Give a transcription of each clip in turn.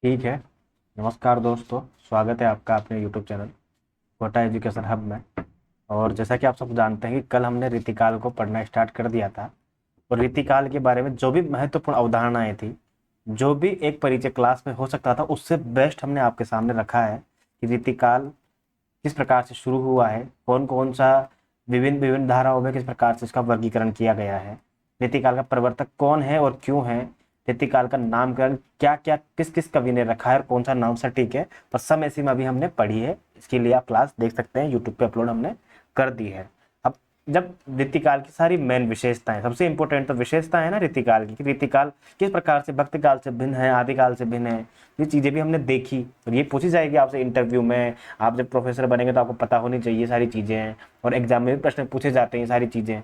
ठीक है। नमस्कार दोस्तों, स्वागत है आपका अपने YouTube channel Kota education hub में। और जैसा कि आप सब जानते हैं कि कल हमने रीतिकाल को पढ़ना स्टार्ट कर दिया था। और रीतिकाल के बारे में जो भी महत्वपूर्ण अवधारणाएं थी, जो भी एक परिचय क्लास में हो सकता था, उससे बेस्ट हमने आपके सामने रखा है कि रीतिकाल किस प्रकार से शुरू हुआ है, कौन कौन सा विभिन्न विभिन्न धाराओं में किस प्रकार से इसका वर्गीकरण किया गया है, रीतिकाल का प्रवर्तक कौन है और क्यों है, रीतिकाल का नामकरण क्या क्या किस किस कवि ने रखा है और कौन सा नाम सटीक है, और समय सीमा भी हमने पढ़ी है। इसके लिए आप क्लास देख सकते हैं, यूट्यूब पे अपलोड हमने कर दी है। अब जब रीतिकाल की सारी मेन विशेषताएं, सबसे इंपॉर्टेंट तो विशेषता है ना रीतिकाल की, कि रीतिकाल किस प्रकार से भक्ति काल से भिन्न है, आदिकाल से भिन्न है, ये चीजें भी हमने देखी। और ये पूछी जाएगी आपसे इंटरव्यू में। आप जब प्रोफेसर बनेंगे तो आपको पता होनी चाहिए सारी चीजें, और एग्जाम में भी प्रश्न पूछे जाते हैं ये सारी चीजें।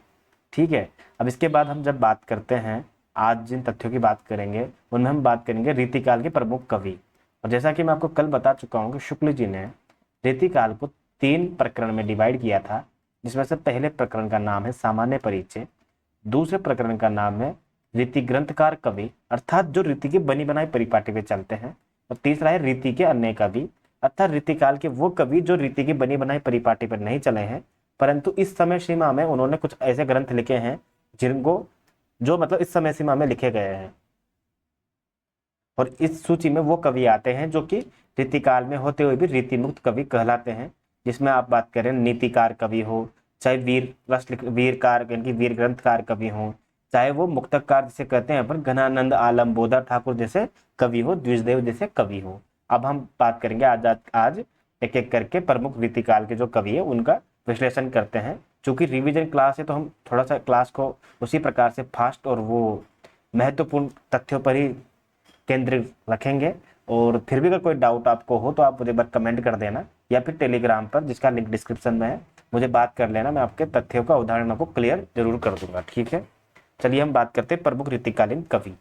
ठीक है। अब इसके बाद हम जब बात करते हैं, आज जिन तथ्यों की बात करेंगे उनमें हम बात करेंगे रीतिकाल के प्रमुख कवि। और जैसा कि मैं आपको कल बता चुका हूँ कि शुक्ल जी ने रीतिकाल को 3 प्रकरण में डिवाइड किया था, जिसमें से पहले प्रकरण का नाम है सामान्य परिचय, दूसरे प्रकरण का नाम है रीति ग्रंथकार कवि, अर्थात जो रीति की बनी बनाई परिपाटी पे चलते हैं, और तीसरा है रीति के अन्य कवि, अर्थात रीतिकाल के वो कवि जो रीति की बनी बनाई परिपाटी पर नहीं चले हैं, परंतु इस समय सीमा में उन्होंने कुछ ऐसे ग्रंथ लिखे हैं जिनको जो मतलब इस समय सीमा में लिखे गए हैं। और इस सूची में वो कवि आते हैं जो कि रीतिकाल में होते हुए भी रीति मुक्त कवि कहलाते हैं, जिसमें आप बात करें नीतिकार कवि हो, चाहे वीरकार यानी कि वीर ग्रंथकार कवि हो, चाहे वो मुक्तकार जिसे कहते हैं अपन घनानंद आलम बोधा ठाकुर जैसे कवि हो, द्विजदेव जैसे कवि हो। अब हम बात करेंगे आज एक एक करके प्रमुख रीतिकाल के जो कवि है उनका विश्लेषण करते हैं। चूंकि रिवीजन क्लास है तो हम थोड़ा सा क्लास को उसी प्रकार से फास्ट और वो महत्वपूर्ण तथ्यों पर ही केंद्रित रखेंगे। और फिर भी अगर कोई डाउट आपको हो तो आप मुझे बस कमेंट कर देना, या फिर टेलीग्राम पर जिसका लिंक डिस्क्रिप्शन में है मुझे बात कर लेना, मैं आपके तथ्यों का उदाहरणों को क्लियर जरूर कर दूंगा। ठीक है। चलिए हम बात करते हैं प्रमुख रीतिकालीन कवि।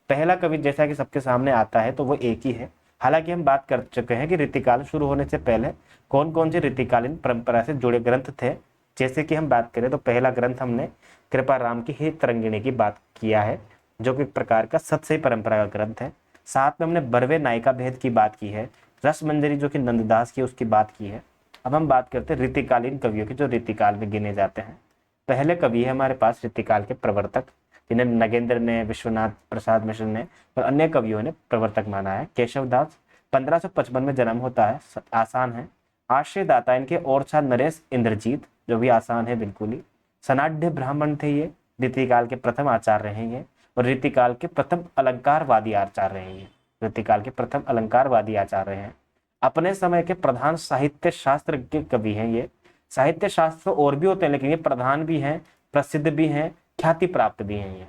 पहला कवि जैसा कि सबके सामने आता है तो वो एक ही है। हालांकि हम बात कर चुके हैं कि रीतिकाल शुरू होने से पहले कौन कौन से रीतिकालीन परंपरा से जुड़े ग्रंथ थे। जैसे कि हम बात करें तो पहला ग्रंथ हमने कृपा राम की हे तरंगिणी की बात किया है, जो कि एक प्रकार का सतसई परंपरा का ग्रंथ है। साथ में हमने बरवे नायिका भेद की बात की है, रस मंजरी जो कि नंददास की उसकी बात की है। अब हम बात करते हैं रीतिकालीन कवियों की जो रीतिकाल में गिने जाते हैं। पहले कवि है हमारे पास रीतिकाल के प्रवर्तक, जिन्हें नगेंद्र ने, विश्वनाथ प्रसाद मिश्र ने और अन्य कवियों ने प्रवर्तक माना है। केशवदास 1555 में जन्म होता है, आसान है। आश्रयदाता इनके ओरछा नरेश इंद्रजीत, जो भी आसान है बिल्कुल ही। सनाढ़ ब्राह्मण थे ये, रीतिकाल के प्रथम आचार्य रहे हैं, और रीतिकाल के प्रथम अलंकारवादी आचार्य रहे हैं। रीतिकाल के प्रथम अलंकारवादी आचार्य हैं। अपने समय के प्रधान साहित्य शास्त्र के कवि हैं ये। साहित्य शास्त्र और भी होते हैं, लेकिन ये प्रधान भी हैं, प्रसिद्ध भी हैं, ख्याति प्राप्त भी हैं ये।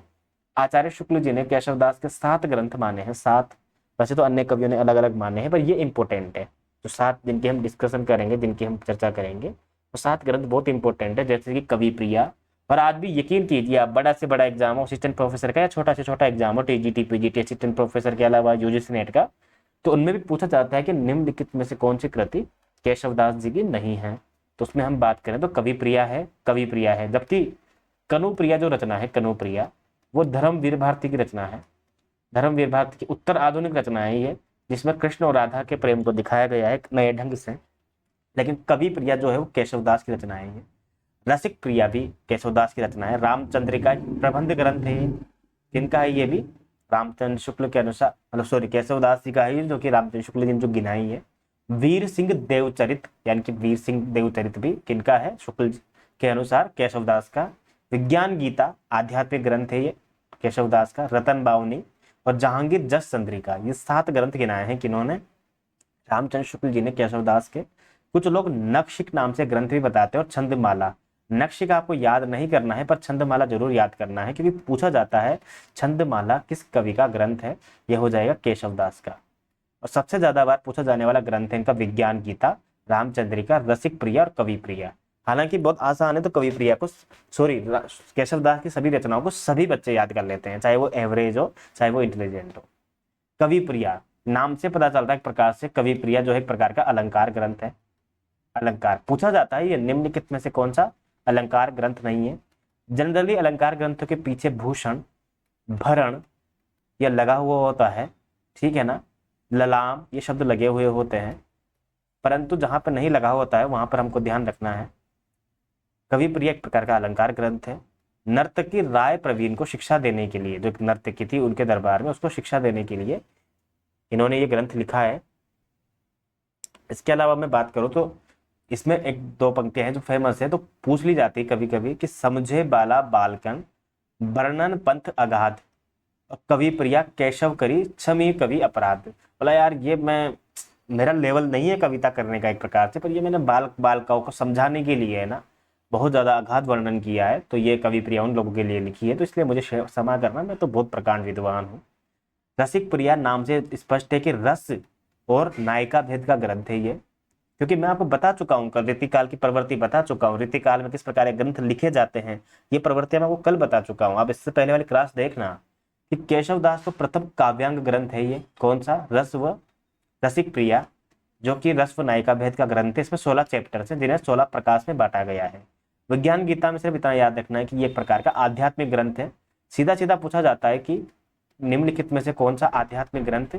आचार्य शुक्ल जी ने केशवदास के 7 ग्रंथ माने हैं, 7। वैसे तो अन्य कवियों ने अलग अलग माने हैं, पर ये इंपॉर्टेंट है। जो 7 जिनकी हम डिस्कशन करेंगे, जिनकी हम चर्चा करेंगे, वो 7 ग्रंथ बहुत इंपॉर्टेंट है। जैसे कि कवि प्रिया। और आज भी यकीन कीजिए, आप बड़ा से बड़ा एग्जाम हो असिस्टेंट प्रोफेसर का, या छोटा से छोटा एग्जाम हो टीजीटी पीजीटी असिस्टेंट प्रोफेसर के अलावा यूजीसी नेट का, तो उनमें भी पूछा जाता है कि निम्नलिखित में से कौन सी कृति केशवदास जी की नहीं है। तो उसमें हम बात करें तो कवि प्रिया है, कवि प्रिया है। जबकि कनुप्रिया जो रचना है, कनुप्रिया, वो धर्मवीर भारती की रचना है। धर्मवीर भारती की उत्तर आधुनिक रचना है ये, जिसमें कृष्ण और राधा के प्रेम को दिखाया गया है नए ढंग से। लेकिन कवि प्रिया जो है वो केशवदास की रचना है ये। रसिक प्रिया भी केशवदास की रचना है। रामचंद्रिका प्रबंध ग्रंथ है, किनका है ये भी? रामचंद्र शुक्ल के अनुसार, मतलब सॉरी, केशवदास जी का है, जो कि रामचंद्र शुक्ल जी ने जो गिनाई है। वीर सिंह देवचरित, यानी कि वीर सिंह देवचरित भी किनका है? शुक्ल जी के अनुसार केशवदास का। विज्ञान गीता आध्यात्मिक ग्रंथ है ये, केशवदास का। रतन बावनी और जहांगीर जस चंद्रिका, ये 7 ग्रंथ गिनाए हैं किन्होंने? रामचंद्र शुक्ल जी ने, केशवदास के। कुछ लोग नक्षिक नाम से ग्रंथ भी बताते हैं, और छंदमाला। नक्षिक आपको याद नहीं करना है, पर छंदमाला जरूर याद करना है, क्योंकि पूछा जाता है छंदमाला किस कवि का ग्रंथ है। यह हो जाएगा केशवदास का। और सबसे ज्यादा बार पूछा जाने वाला ग्रंथ है इनका विज्ञान गीता, रामचंद्रिका, रसिक प्रिया और कवि प्रिया। हालांकि बहुत आसान है, तो कवि प्रिया को, सॉरी, केशवदास की सभी रचनाओं को सभी बच्चे याद कर लेते हैं, चाहे वो एवरेज हो चाहे वो इंटेलिजेंट हो। कवि प्रिया नाम से पता चलता है एक प्रकार से, कवि प्रिया जो है एक प्रकार का अलंकार ग्रंथ है। अलंकार पूछा जाता है, ये निम्नलिखित में से कौन सा अलंकार ग्रंथ नहीं है? जनरली अलंकार ग्रंथों के पीछे भूषण, भरण, यह लगा हुआ होता है, ठीक है ना। ललाम ये शब्द लगे हुए होते हैं, परंतु जहां पर नहीं लगा होता है वहां पर हमको ध्यान रखना है। कवि प्रिय एक प्रकार का अलंकार ग्रंथ है। नर्तकी राय प्रवीण को शिक्षा देने के लिए, जो एक नर्तकी थी उनके दरबार में, उसको शिक्षा देने के लिए इन्होंने ये ग्रंथ लिखा है। इसके अलावा मैं बात करूं तो इसमें एक दो पंक्तियां हैं जो फेमस है, तो पूछ ली जाती है कभी कभी कि समझे बाला बालकन वर्णन पंथ अगाध, कवि प्रिया केशव करी क्षमी कवि अपराध। बोला यार ये मैं, मेरा लेवल नहीं है कविता करने का एक प्रकार से, पर ये मैंने बालकाओं को समझाने के लिए है ना, बहुत ज्यादा अगाध वर्णन किया है, तो ये कवि प्रिया उन लोगों के लिए लिखी है, तो इसलिए मुझे क्षमा करना, मैं तो बहुत प्रकांड विद्वान हूँ। रसिक प्रिया नाम से स्पष्ट है कि रस और नायिका भेद का ग्रंथ है ये, क्योंकि मैं आपको बता चुका हूँ कल, रीतिकाल की प्रवृत्ति बता चुका हूँ, रीतिकाल में किस प्रकार के ग्रंथ लिखे जाते हैं, ये प्रवृत्तियां मैं आपको कल बता चुका हूँ। आप इससे पहले वाली क्लास देखना कि केशव दास तो प्रथम काव्यांग ग्रंथ है ये, कौन सा, रस व रसिक प्रिया, जो कि रस व नायिका भेद का ग्रंथ है। इसमें 16 चैप्टर्स हैं जिन्हें 16 प्रकाश में बांटा गया है। विज्ञान गीता में सिर्फ इतना याद रखना है कि ये एक प्रकार का आध्यात्मिक ग्रंथ है। सीधा सीधा पूछा जाता है कि निम्नलिखित में से कौन सा आध्यात्मिक ग्रंथ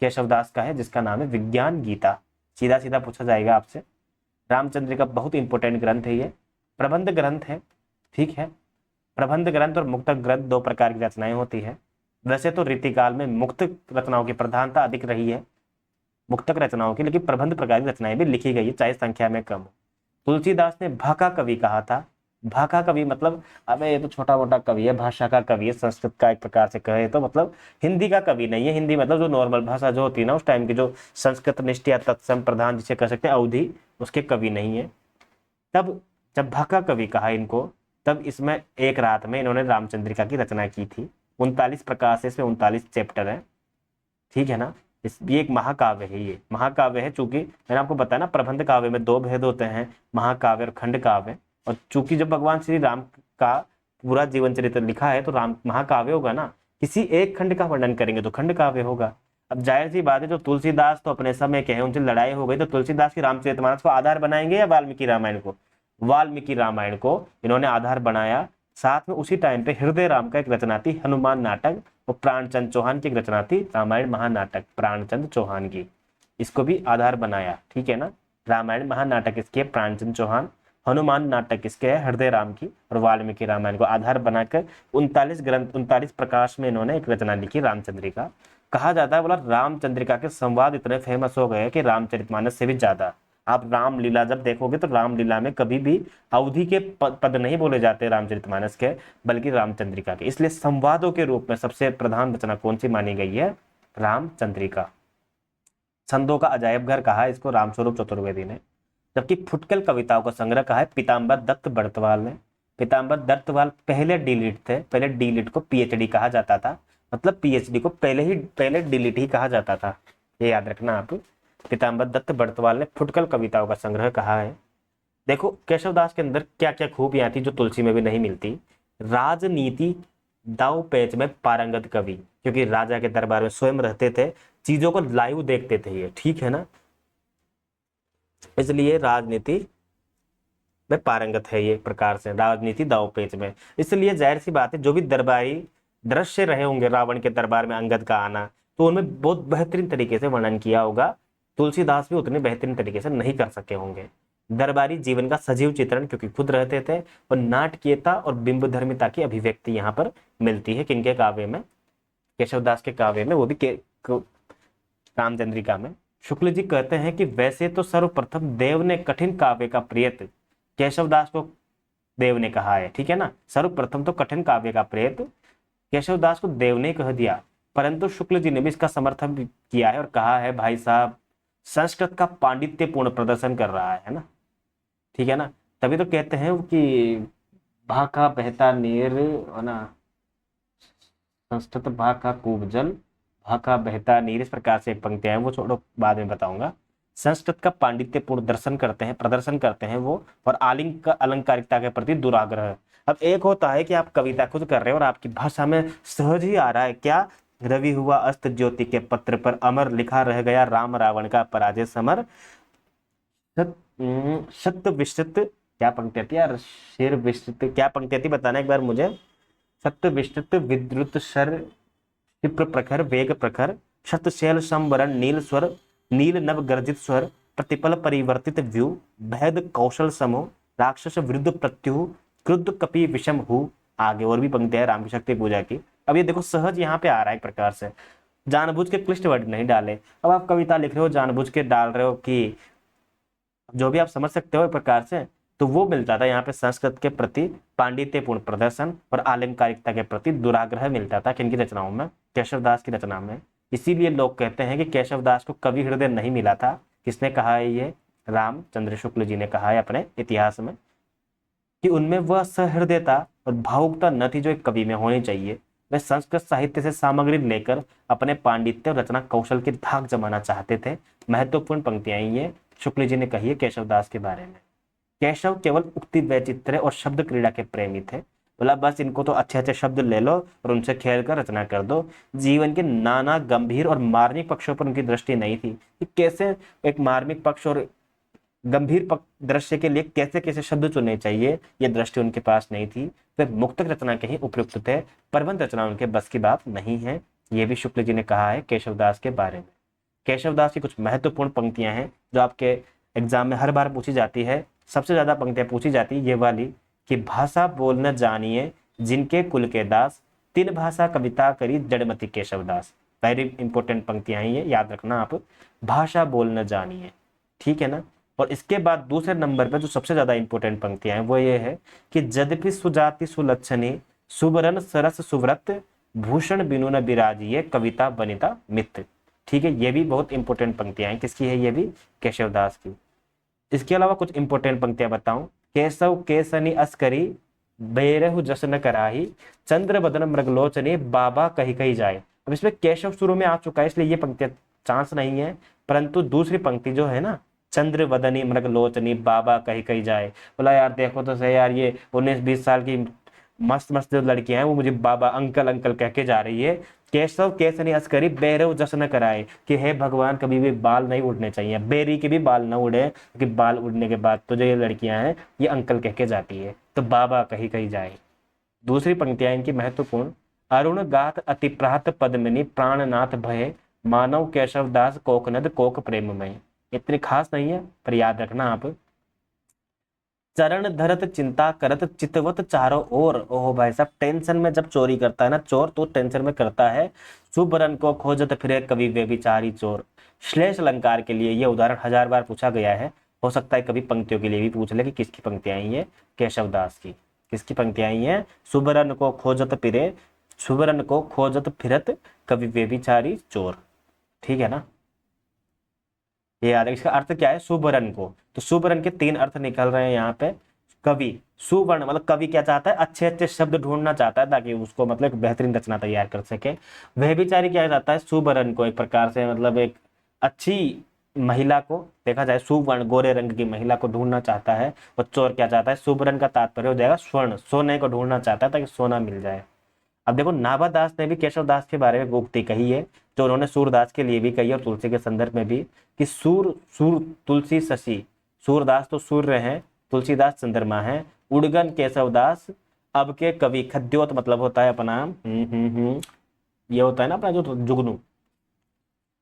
केशवदास का है जिसका नाम है विज्ञान गीता, सीधा सीधा पूछा जाएगा आपसे। रामचंद्र का बहुत इंपॉर्टेंट ग्रंथ है ये, प्रबंध ग्रंथ है, ठीक है। प्रबंध ग्रंथ और मुक्तक ग्रंथ दो प्रकार की रचनाएं होती है। वैसे तो रीतिकाल में मुक्तक रचनाओं की प्रधानता अधिक रही है, मुक्तक रचनाओं की, लेकिन प्रबंध प्रकार की रचनाएं भी लिखी गई है, चाहे संख्या में कम हो। तुलसीदास ने भाका कवि कहा था। भाका कवि मतलब, अबे ये तो छोटा मोटा कवि है, भाषा का कवि है, संस्कृत का एक प्रकार से कहे तो, मतलब हिंदी का कवि नहीं है। हिंदी मतलब जो नॉर्मल भाषा जो होती है ना उस टाइम की, जो संस्कृत निष्ठ या तत्सम प्रधान जिसे कह सकते हैं अवधि, उसके कवि नहीं है। तब जब भाका कवि कहा इनको, तब इसमें एक रात में इन्होंने रामचंद्रिका की रचना की थी। 39 प्रकार से इसमें 39 चैप्टर है, ठीक है ना। ये एक महाकाव्य है, ये महाकाव्य है। चूंकि मैंने आपको बताया ना प्रबंध काव्य में दो भेद होते हैं, महाकाव्य और खंड काव्य, और चूंकि जब भगवान श्री राम का पूरा जीवन चरित्र लिखा है तो राम महाकाव्य होगा ना, किसी एक खंड का वर्णन करेंगे तो खंड काव्य होगा। अब जाहिर सी बात है, जो तुलसीदास तो अपने समय के हैं, उनसे लड़ाई हो गई, तो तुलसीदास की रामचरितमानस को आधार बनाएंगे या वाल्मीकि रामायण को? वाल्मीकि रामायण को इन्होंने आधार बनाया। साथ में उसी टाइम पे हृदय राम का एक रचना थी हनुमान नाटक, और प्राणचंद चौहान की एक रचना थी रामायण महानाटक, प्राणचंद चौहान की, इसको भी आधार बनाया, ठीक है ना। रामायण महानाटक इसके है प्राणचंद चौहान, हनुमान नाटक इसके है हृदय राम की, और वाल्मीकि रामायण को आधार बनाकर 39 ग्रंथ 39 प्रकाश में इन्होंने एक रचना लिखी रामचंद्रिका। कहा जाता है, बोला रामचंद्रिका के संवाद इतने फेमस हो गए कि रामचरितमानस से भी ज्यादा। आप रामलीला जब देखोगे तो रामलीला में कभी भी अवधि के पद नहीं बोले जाते रामचरितमानस के, बल्कि रामचंद्रिका के। इसलिए संवादों के रूप में सबसे प्रधान रचना कौन सी मानी गई है? रामचंद्रिका। छंदों का अजायब घर कहा है इसको रामस्वरूप चतुर्वेदी ने। जबकि फुटकल कविताओं का संग्रह कहा है पीताम्बर दत्त बड़तवाल ने। पीताम्बर दत्तवाल पहले डीलिट थे, पहले डीलिट को पीएचडी कहा जाता था, मतलब पीएचडी को पहले डीलिट ही कहा जाता था, ये याद रखना आप। पीताम्बर दत्त बड़तवाल ने फुटकल कविताओं का संग्रह कहा है। देखो केशवदास के अंदर क्या क्या खूबियां थी जो तुलसी में भी नहीं मिलती। राजनीति दाव पेच में पारंगत कवि, क्योंकि राजा के दरबार में स्वयं रहते थे, चीजों को लाइव देखते थे ये, ठीक है ना, इसलिए राजनीति में पारंगत है ये प्रकार से, राजनीति दाव पेच में। इसलिए जाहिर सी बात है, जो भी दरबारी दृश्य रहे होंगे रावण के दरबार में अंगद का आना, तो उनमें बहुत बेहतरीन तरीके से वर्णन किया होगा। तुलसीदास भी उतने बेहतरीन तरीके से नहीं कर सके होंगे। दरबारी जीवन का सजीव चित्रण क्योंकि खुद रहते थे, और नाटकीयता और बिंब धर्मिता की अभिव्यक्ति यहाँ पर मिलती है किनके काव्य में? केशवदास के काव्य में, वो भी रामचंद्रिका में। शुक्ल जी कहते हैं कि वैसे तो सर्वप्रथम देव ने कठिन काव्य का प्रेत केशवदास को देव ने कहा है, ठीक है ना। सर्वप्रथम तो कठिन काव्य का प्रेत केशवदास को देव ने कह दिया, परंतु शुक्ल जी ने भी इसका समर्थन भी किया है और कहा है भाई साहब संस्कृत का पांडित्यपूर्ण प्रदर्शन कर रहा है ना, ठीक है ना। तभी तो कहते हैं कि भाका बहता नीर, है ना, संस्कृत भाका कूप जल, भाका बहता नीर, इस प्रकार से एक पंक्तियां हैं, वो छोड़ो बाद में बताऊंगा। संस्कृत का पांडित्यपूर्ण दर्शन करते हैं, प्रदर्शन करते हैं वो, और आलिंग का अलंकारिकता के प्रति दुराग्रह। अब एक होता है कि आप कविता खुद कर रहे हो और आपकी भाषा में सहज ही आ रहा है, क्या रवि हुआ अस्त ज्योति के पत्र पर, अमर लिखा रह गया राम रावण का पराजय समर, सत्य विस्तृत, क्या पंक्ति थी यार, शेर विस्तृत, क्या पंक्ति थी बताना एक बार मुझे। सत्य विस्तृत विद्रुत शर क्षिप्र प्रखर वेग प्रखर, शतशैल संवरण नील स्वर, नील नव गर्जित स्वर, प्रतिपल परिवर्तित व्यू, भेद कौशल समो, राक्षस विरुद्ध प्रत्युह, क्रुद्ध कपि विषम हु। आगे और भी पंक्तियां राम की शक्ति पूजा की। अब ये देखो सहज यहाँ पे आ रहा है एक प्रकार से, जानबूझ के क्लिष्ट वर्ड नहीं डाले। अब आप कविता लिख रहे हो, जानबूझ के डाल रहे हो कि जो भी आप समझ सकते हो एक प्रकार से, तो वो मिलता था यहाँ पे संस्कृत के प्रति पांडित्यपूर्ण प्रदर्शन और आलंकारिकता के प्रति दुराग्रह मिलता था किनकी रचनाओं में, केशवदास की रचना में। इसीलिए लोग कहते हैं कि केशवदास को कवि हृदय नहीं मिला था। किसने कहा है ये? रामचंद्र शुक्ल जी ने कहा है अपने इतिहास में कि उनमें वह सहृदयता और भावुकता न थी जो एक कवि में होनी चाहिए। वे संस्कृत साहित्य से सामग्री लेकर अपने पांडित्य और रचना कौशल की धाक जमाना चाहते थे। महत्वपूर्ण पंक्तियां ये शुक्ल जी ने कही है केशवदास के बारे में। केशव केवल उक्ति वैचित्र्य और शब्द क्रीड़ा के प्रेमी थे। बोला बस इनको तो अच्छे अच्छे शब्द ले लो और उनसे खेल कर रचना कर दो। जीवन के नाना गंभीर और मार्मिक पक्षों पर उनकी दृष्टि नहीं थी कि कैसे एक मार्मिक पक्ष और गंभीर दृश्य के लिए कैसे कैसे शब्द चुनने चाहिए, ये दृष्टि उनके पास नहीं थी। वे मुक्तक रचना के ही उपयुक्त थे, प्रबंध रचना उनके बस की बात नहीं है। ये भी शुक्ल जी ने कहा है केशवदास के बारे में। केशवदास की कुछ महत्वपूर्ण पंक्तियां हैं जो आपके एग्जाम में हर बार पूछी जाती है। सबसे ज्यादा पंक्तियां पूछी जाती है ये वाली कि भाषा बोल न जानिए जिनके कुल के दास, तीन भाषा कविता करी जड़मति केशवदास। वेरी इंपॉर्टेंट पंक्तियां हैं ये, याद रखना आप। भाषा बोल न जानिए, ठीक है ना। और इसके बाद दूसरे नंबर पे जो सबसे ज्यादा इंपॉर्टेंट पंक्तियां हैं वो ये है कि यद्यपि सुजाति सुलक्षणी, सुबरन सरस सुव्रत, भूषण बिनु न बिराजिए, कविता बनिता मित्र। ठीक है, ये भी बहुत इंपॉर्टेंट पंक्तियां हैं। किसकी है ये भी? केशवदास की। इसके अलावा कुछ इंपॉर्टेंट पंक्तियां बताऊं। केशव केसनी अस्करी, बेरहु जशन कराही, चंद्र बदन मृगलोचनी, बाबा कही कही जाए। अब इसमें केशव शुरू में आ चुका है इसलिए ये पंक्तियां चांस नहीं है, परंतु दूसरी पंक्ति जो है ना, चंद्र वदनी मृगलोचनी, बाबा कही कही जाए। बोला यार देखो तो सही यार, ये 19-20 साल की मस्त मस्त जो लड़कियां हैं वो मुझे बाबा अंकल अंकल कह के जा रही है। केशव केसनी अस्करी, बेरहु जश्न कराए, कि हे भगवान कभी भी बाल नहीं उड़ने चाहिए, बेरी के भी बाल ना उड़े, क्योंकि बाल उड़ने के बाद तो जो ये लड़कियां हैं ये अंकल कह के जाती है, तो बाबा कही कही जाए। दूसरी पंक्तियां इनकी महत्वपूर्ण। अरुण गाथ अतिप्रात पद्मिनी, प्राणनाथ भय, मानव केशव दास कोकनद कोक प्रेममय। इतनी खास नहीं है पर याद रखना आप। चरण धरत चिंता करत, चितवत चारों ओर। ओह भाई साहब, टेंशन में जब चोरी करता है ना चोर, तो टेंशन में करता है। सुबरन को खोजत फिरे कवि व्यभिचारी चोर। श्लेष अलंकार के लिए ये उदाहरण 1000 बार पूछा गया है। हो सकता है कभी पंक्तियों के लिए भी पूछ ले कि किसकी पंक्तियां आई है? केशवदास की। किसकी पंक्तियां आई है? सुबरन को खोजत फिरे, सुबरन को खोजत फिरत कवि व्यभिचारी चोर। ठीक है ना, ये याद है। इसका अर्थ क्या है? सुवर्ण को, तो सुवर्ण के 3 अर्थ निकल रहे हैं यहाँ पे। कवि, सुवर्ण मतलब कवि क्या चाहता है? अच्छे अच्छे शब्द ढूंढना चाहता है ताकि उसको मतलब एक बेहतरीन रचना तैयार कर सके। व्यभिचारी क्या चाहता है? सुवर्ण को एक प्रकार से मतलब एक अच्छी महिला को, देखा जाए सुवर्ण गोरे रंग की महिला को ढूंढना चाहता है। और चोर क्या चाहता है? सुवर्ण का तात्पर्य हो जाएगा स्वर्ण, सोने को ढूंढना चाहता है ताकि सोना मिल जाए। अब देखो नाभादास ने भी केशवदास के बारे में उक्ति कही है जो उन्होंने सूरदास के लिए भी कही और तुलसी के संदर्भ में भी, कि सूर सूर तुलसी शशि। सूरदास तो सूर्य है, तुलसीदास चंद्रमा है। उड़गन केशवदास अब के कवि। खद्योत मतलब होता है अपना ये होता है ना अपना जो जुगनू।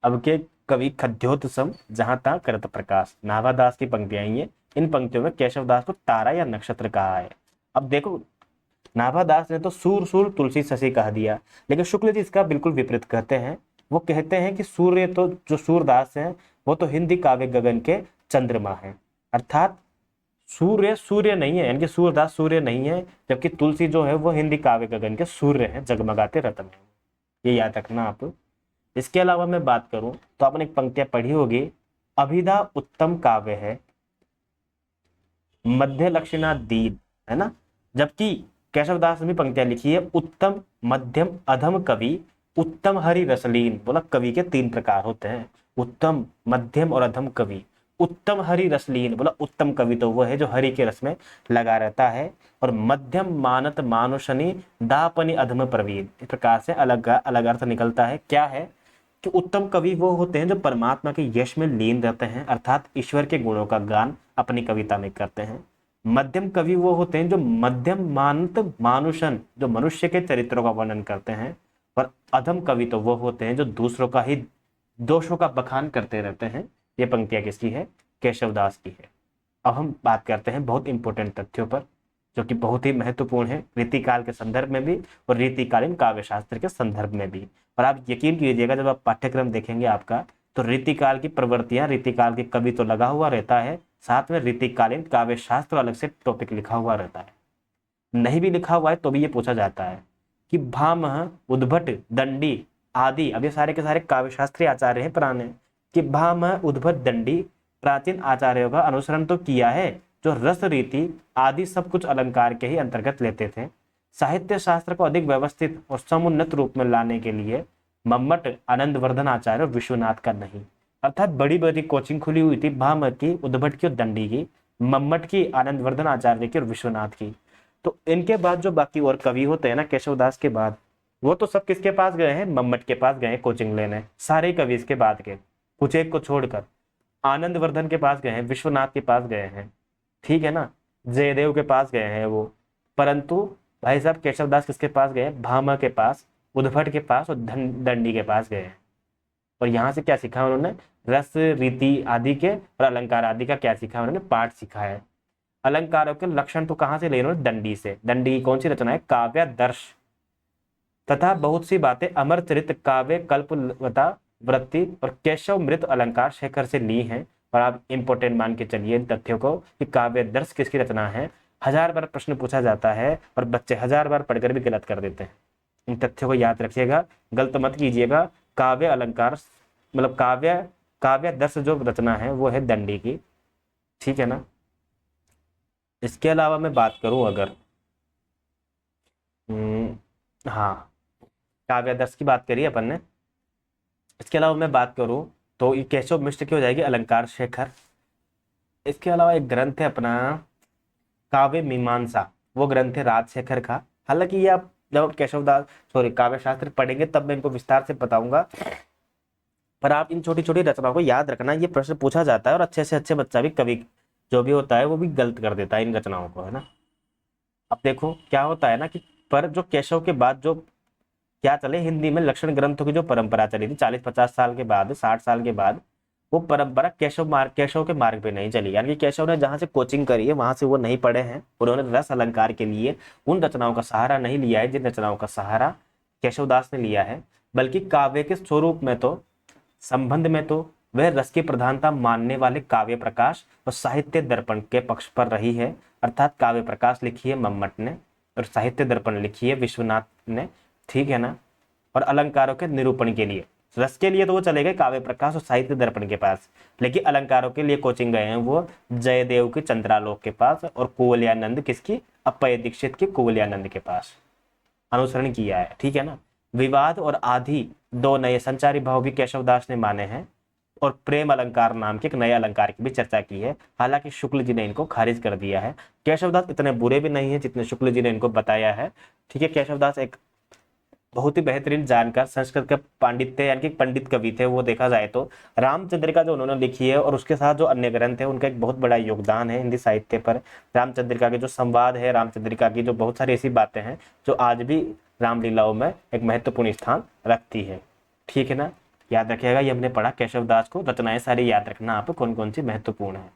अब के कवि खद्योत सम, जहां तहां करत प्रकाश। नाभादास की पंक्तियां ये। इन पंक्तियों में केशवदास को तारा या नक्षत्र कहा है। अब देखो नाभादास ने तो सूर सूर तुलसी शशि कह दिया, लेकिन शुक्ल जी इसका बिल्कुल विपरीत कहते हैं। वो कहते हैं कि सूर्य तो जो सूरदास है वो तो हिंदी काव्य गगन के चंद्रमा है, अर्थात सूर्य सूर्य नहीं है, यानी कि सूरदास सूर्य नहीं है, जबकि तुलसी जो है वो हिंदी काव्य गगन के सूर्य है, जगमगाते रत्न है। ये याद रखना आप। इसके अलावा मैं बात करूं तो आपने एक पंक्तियां पढ़ी होगी, अभिधा उत्तम काव्य है, मध्य लक्षणा दीन, है ना। जबकि केशवदास ने भी पंक्तियां लिखी है, उत्तम मध्यम अधम कवि, उत्तम हरि रसलीन। बोला कवि के 3 प्रकार होते हैं, उत्तम मध्यम और अधम कवि। उत्तम हरि रसलीन, बोला उत्तम कवि तो वो है जो हरि के रस में लगा रहता है। और मध्यम मानत मानुषनी, दापनि अधम प्रवीण। इस प्रकार से अलग अलग अर्थ निकलता है। क्या है कि उत्तम कवि वो होते हैं जो परमात्मा के यश में लीन रहते हैं, अर्थात ईश्वर के गुणों का गान अपनी कविता में करते हैं। मध्यम कवि वो होते हैं जो मध्यम मानत मानुषन, जो मनुष्य के चरित्रों का वर्णन करते हैं। और अधम कवि तो वो होते हैं जो दूसरों का ही दोषों का बखान करते रहते हैं। ये पंक्तियां किसकी है? केशवदास की है। अब हम बात करते हैं बहुत इंपॉर्टेंट तथ्यों पर, जो कि बहुत ही महत्वपूर्ण है रीतिकाल के संदर्भ में भी और रीतिकालीन काव्य शास्त्र के संदर्भ में भी। और आप यकीन कीजिएगा, जब आप पाठ्यक्रम देखेंगे आपका, तो रीतिकाल की प्रवृत्तियां, रीतिकाल के कवि तो लगा हुआ रहता है, साथ में रीतिकालीन काव्य शास्त्र अलग से टॉपिक लिखा हुआ रहता है। नहीं भी लिखा हुआ है तो भी ये पूछा जाता है कि भामह, उद्भट, दंडी आदि, अब ये सारे के सारे काव्य शास्त्रीय आचार्य हैं पुराने, कि भामह, उद्भट, दंडी प्राचीन आचार्यों का अनुसरण तो किया है, जो रस, रीति आदि सब कुछ अलंकार के ही अंतर्गत लेते थे। साहित्य शास्त्र को अधिक व्यवस्थित और समुन्नत रूप में लाने के लिए मम्मट, आनंदवर्धन आचार्य और विश्वनाथ का नहीं। अर्थात बड़ी बड़ी कोचिंग खुली हुई थी, भामह की, उद्भट की और दंडी की, मम्मट की, आनंदवर्धन आचार्य की और विश्वनाथ की। तो इनके बाद जो बाकी और कवि होते हैं ना, केशवदास के बाद, वो तो सब किसके पास गए हैं? मम्मट के पास गए कोचिंग लेने। सारे कवि इसके बाद के, कुछ एक को छोड़कर आनंदवर्धन के पास गए हैं, विश्वनाथ के पास गए हैं, ठीक है ना, जयदेव के पास गए हैं वो। परंतु भाई साहब केशवदास किसके पास गए? भामा के पास, उद्भट के पास और दंडी के पास गए हैं। और यहाँ से क्या सीखा उन्होंने? रस, रीति आदि के और अलंकार आदि का क्या सीखा उन्होंने? पाठ सीखा है। अलंकारों के लक्षण तो कहां से ले उन्होंने? दंडी से। दंडी की कौन सी रचना है? काव्य दर्श तथा बहुत सी बातें अमर चरित, काव्य कल्पवता वृत्ति और केशव मृत अलंकार शेखर से ली हैं। और आप इंपोर्टेंट मान के चलिए इन तथ्यों को कि काव्य दर्श किसकी रचना है। 1000 बार प्रश्न पूछा जाता है और बच्चे 1000 बार पढ़कर भी गलत कर देते हैं। इन तथ्यों को याद रखिएगा, गलत मत कीजिएगा। काव्य अलंकार मतलब काव्य दर्श जो रचना है वो है दंडी की, ठीक है ना। इसके अलावा मैं बात करूं अगर, हाँ, काव्य दर्श की बात करी अपन ने। इसके अलावा मैं बात करूं तो ये केशव मिश्र की हो जाएगी अलंकार शेखर। इसके अलावा एक ग्रंथ है अपना काव्य मीमांसा, वो ग्रंथ है राजशेखर का। हालांकि ये आप जब केशवदास काव्य शास्त्र पढ़ेंगे तब मैं इनको विस्तार से बताऊंगा, पर आप इन छोटी छोटी रचनाओं को याद रखना। ये प्रश्न पूछा जाता है और अच्छे से अच्छे बच्चा भी, कवि जो भी होता है वो भी गलत कर देता है इन रचनाओं को, है ना। अब देखो क्या होता है ना कि पर जो केशव के बाद जो क्या चले, हिंदी में लक्षण ग्रंथों की जो परंपरा चली थी 40-50 साल के बाद, 60 साल के बाद, वो परंपरा केशव के मार्ग पे नहीं चली। यानी कि केशव ने जहां से कोचिंग करी है वहां से वो नहीं पढ़े हैं। उन्होंने रस अलंकार के लिए उन रचनाओं का सहारा नहीं लिया है जिन रचनाओं का सहारा केशवदास ने लिया है, बल्कि काव्य के स्वरूप में तो, संबंध में तो वह रस की प्रधानता मानने वाले काव्य प्रकाश और साहित्य दर्पण के पक्ष पर रही है। अर्थात काव्य प्रकाश लिखी है मम्मट ने और साहित्य दर्पण लिखी है विश्वनाथ ने, ठीक है ना। और अलंकारों के निरूपण के लिए, रस के लिए तो वो चले गए काव्य प्रकाश और साहित्य दर्पण के पास, लेकिन अलंकारों के लिए कोचिंग गए हैं वो जयदेव के चंद्रालोक के पास और कुवलयानंद किसकी? अप्पय दीक्षित के कुवलयानंद के पास अनुसरण किया है, ठीक है ना। विवाद और आदि 2 नए संचारी भाव भी केशवदास ने माने हैं और प्रेम अलंकार नाम के एक नए अलंकार की भी चर्चा की है। हालांकि शुक्ल जी ने इनको खारिज कर दिया है। केशवदास इतने बुरे भी नहीं है जितने शुक्ल जी ने इनको बताया है, ठीक है। केशवदास एक बहुत ही बेहतरीन जानकार संस्कृत के पांडित्य यानी कि पंडित कवि थे। वो देखा जाए तो रामचंद्रिका जो उन्होंने लिखी है और उसके साथ जो अन्य ग्रंथ है उनका एक बहुत बड़ा योगदान है हिंदी साहित्य पर। रामचंद्रिका के जो संवाद है, रामचंद्रिका की जो बहुत सारी ऐसी बातें हैं जो आज भी रामलीलाओं में एक महत्वपूर्ण स्थान रखती है, ठीक है ना। याद रखिएगा, ये हमने पढ़ा केशवदास को, रचनाएं सारी याद रखना आप कौन कौन सी महत्वपूर्ण है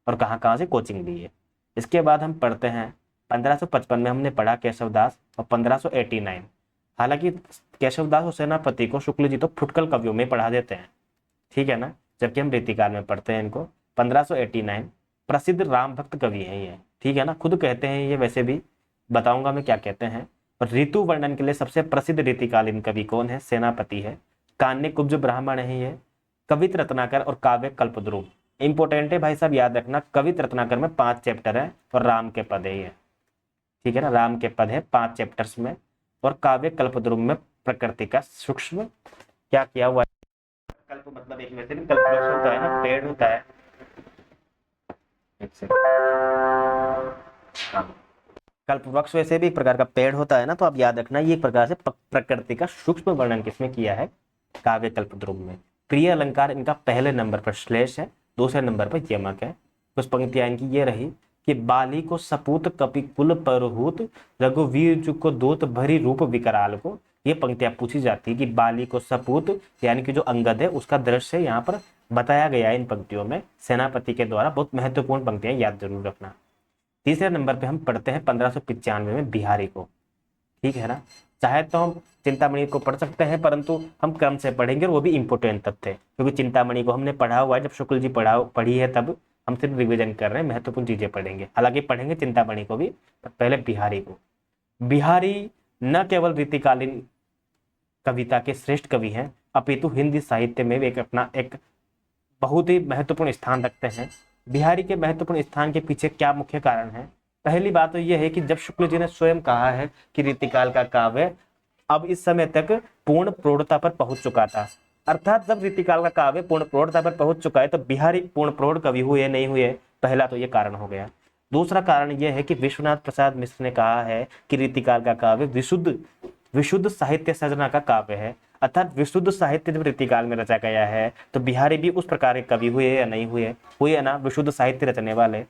और कहाँ कहाँ से कोचिंग ली है। इसके बाद हम पढ़ते हैं 1555 में हमने पढ़ा केशवदास और 1589। हालांकि केशवदास और सेनापति को शुक्ल जी तो फुटकल कवियों में पढ़ा देते हैं, ठीक है ना, जबकि हम रीतिकाल में पढ़ते हैं इनको। 1589 प्रसिद्ध राम भक्त कवि है ये, ठीक है ना, खुद कहते हैं ये, वैसे भी बताऊंगा मैं क्या कहते हैं। और ऋतु वर्णन के लिए सबसे प्रसिद्ध रीतिकालीन कवि कौन है? सेनापति है। कान्य कुब्ज ब्राह्मण है ये। कवित रत्नाकर और काव्य कल्पद्रुम इंपोर्टेंट है भाई साहब, याद रखना। कवित रत्नाकर में 5 चैप्टर है और राम के पद है ये, ठीक है ना, राम के पद है 5 चैप्टर्स में। और काव्य कल्पद्रुम में प्रकृति का सूक्ष्म क्या किया हुआ है। कल्प मतलब एक वैसे भी कल्प होता है ना, पेड़ होता है, एक सेकंड, कल्प वृक्ष वैसे भी एक प्रकार का पेड़ होता है ना, तो आप याद रखना ये एक प्रकार से प्रकृति का सूक्ष्म वर्णन किसमें किया है? काव्य कल्पद्रुम में। प्रिय अलंकार इनका पहले नंबर पर श्लेष है, दूसरे नंबर पर यमक है। कुछ पंक्तियां इनकी ये रही कि बाली को सपूत कपि कुल परहूत, रघुवीर जु को दूत भरी रूप विकराल को। ये पंक्तियां पूछी जाती है कि बाली को सपूत यानी कि जो अंगद है उसका दृश्य यहाँ पर बताया गया है इन पंक्तियों में सेनापति के द्वारा। बहुत महत्वपूर्ण पंक्तियां, याद जरूर रखना। तीसरे नंबर पे हम पढ़ते हैं 1595 में बिहारी को। ठीक है ना, चाहे तो हम चिंतामणि को पढ़ सकते हैं, परंतु हम क्रम से पढ़ेंगे और वो भी इंपोर्टेंट तथ्य है, क्योंकि चिंतामणि को हमने पढ़ा हुआ है, जब शुक्ल जी पढ़ी है तब हम सिर्फ रिवीजन कर रहे हैं, महत्वपूर्ण चीजें पढ़ेंगे। हालांकि पढ़ेंगे चिंतामणि को भी, पर पहले बिहारी को। बिहारी न केवल रीतिकालीन कविता के श्रेष्ठ कवि हैं, अपितु हिंदी साहित्य में भी अपना एक बहुत ही महत्वपूर्ण स्थान रखते हैं। बिहारी के महत्वपूर्ण स्थान के पीछे क्या मुख्य कारण है? पहली बात तो यह है कि जब शुक्ल जी ने स्वयं कहा है कि रीतिकाल का काव्य अब इस समय तक पूर्ण प्रौढ़ता पर पहुंच चुका था, अर्थात जब रीतिकाल का काव्य पूर्ण प्रौढ़ता पर पहुंच चुका है तो बिहारी पूर्ण प्रौढ़ कवि हुए नहीं हुए, पहला तो ये कारण हो गया। दूसरा कारण यह है कि विश्वनाथ प्रसाद मिश्र ने कहा है कि रीतिकाल का काव्य विशुद्ध साहित्य सृजना का काव्य है, अर्थात विशुद्ध साहित्य जब रीतिकाल में रचा गया है तो बिहारी भी उस प्रकार के कवि हुए या नहीं हुए? हुए ना, विशुद्ध साहित्य रचने वाले।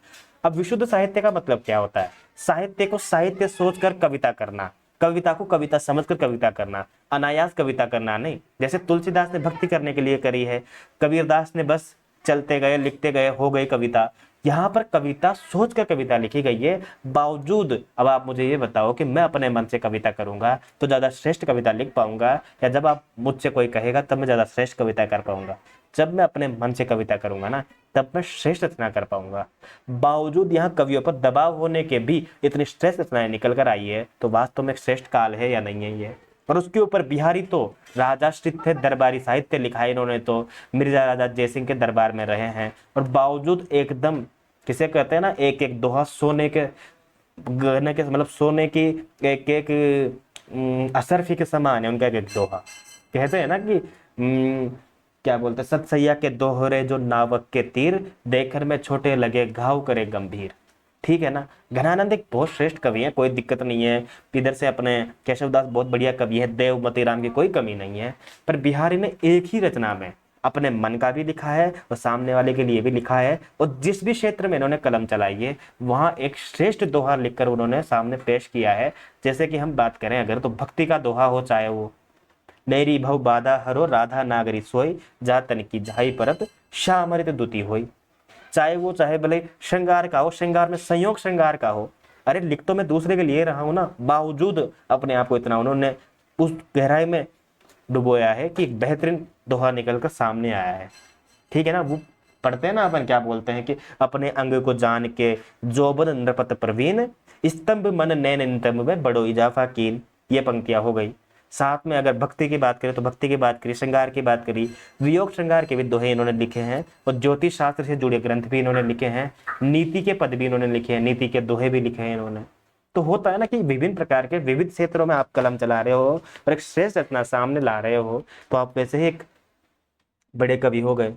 अब विशुद्ध साहित्य का मतलब क्या होता है? साहित्य को साहित्य सोचकर कविता करना, कविता को कविता समझकर कविता करना, अनायास कविता करना नहीं। जैसे तुलसीदास ने भक्ति करने के लिए करी है, कबीरदास ने बस चलते गए लिखते गए हो गई कविता। यहाँ पर कविता सोचकर कविता लिखी गई है। बावजूद अब आप मुझे ये बताओ कि मैं अपने मन से कविता करूंगा तो ज्यादा श्रेष्ठ कविता लिख पाऊंगा, या जब आप मुझसे कोई कहेगा तब मैं ज्यादा श्रेष्ठ कविता कर पाऊंगा? जब मैं अपने मन से कविता करूंगा ना तब मैं श्रेष्ठ रचना कर पाऊंगा। बावजूद यहाँ कवियों पर दबाव होने के भी इतनी श्रेष्ठ रचनाएं निकल कर आई है, तो वास्तव में श्रेष्ठ काल है या नहीं है ये? और उसके ऊपर बिहारी तो राजाश्रित थे, दरबारी साहित्य लिखा है इन्होंने, तो मिर्जा राजा जयसिंह के दरबार में रहे हैं, और बावजूद एकदम किसे कहते हैं ना, एक एक दोहा सोने के गहने के, मतलब सोने की एक एक असरफी के समान है उनका एक एक दोहा। कहते हैं ना कि क्या बोलते हैं, सतसैया के दोहरे जो नावक के तीर, देखकर में छोटे लगे घाव करे गंभीर। ठीक है ना, घनानंद एक बहुत श्रेष्ठ कवि है, कोई दिक्कत नहीं है। इधर से अपने केशवदास बहुत बढ़िया कवि है, देव मतीराम की कोई कमी नहीं है। पर बिहारी ने एक ही रचना में अपने मन का भी लिखा है और सामने वाले के लिए भी लिखा है, और जिस भी क्षेत्र में इन्होंने कलम चलाई है वहां एक श्रेष्ठ दोहा लिखकर उन्होंने सामने पेश किया है। जैसे कि हम बात करें अगर, तो भक्ति का दोहा हो, चाहे वो मेरी भव बाधा हरो राधा नागरी सोई, जा तन की झाई परत श्यामरित दुती होई। चाहे भले श्रृंगार का हो, श्रृंगार में संयोग श्रृंगार का हो, अरे लिख तो मैं दूसरे के लिए रहा हूं ना, बावजूद अपने आप को इतना उन्होंने उस गहराई में डुबोया है कि एक बेहतरीन दोहा निकलकर सामने आया है। ठीक है ना, वो पढ़ते हैं ना अपन, क्या बोलते हैं कि अपने अंग को जान के जोबन नृपत प्रवीण, स्तंभ मन नैन नितंब में बड़ो इजाफा कीन। ये पंक्तियां हो गई। साथ में अगर भक्ति की बात करें तो भक्ति की बात करी, श्रृंगार की बात करी, वियोग श्रृंगार के भी दोहे इन्होंने लिखे हैं, और ज्योतिष शास्त्र से जुड़े ग्रंथ भी इन्होंने लिखे हैं, नीति के पद भी इन्होंने लिखे हैं, नीति के दोहे भी लिखे हैं इन्होंने। तो होता है ना कि विभिन्न प्रकार के विविध क्षेत्रों में आप कलम चला रहे हो और एक श्रेष्ठ रचना सामने ला रहे हो, तो आप वैसे ही एक बड़े कवि हो गए।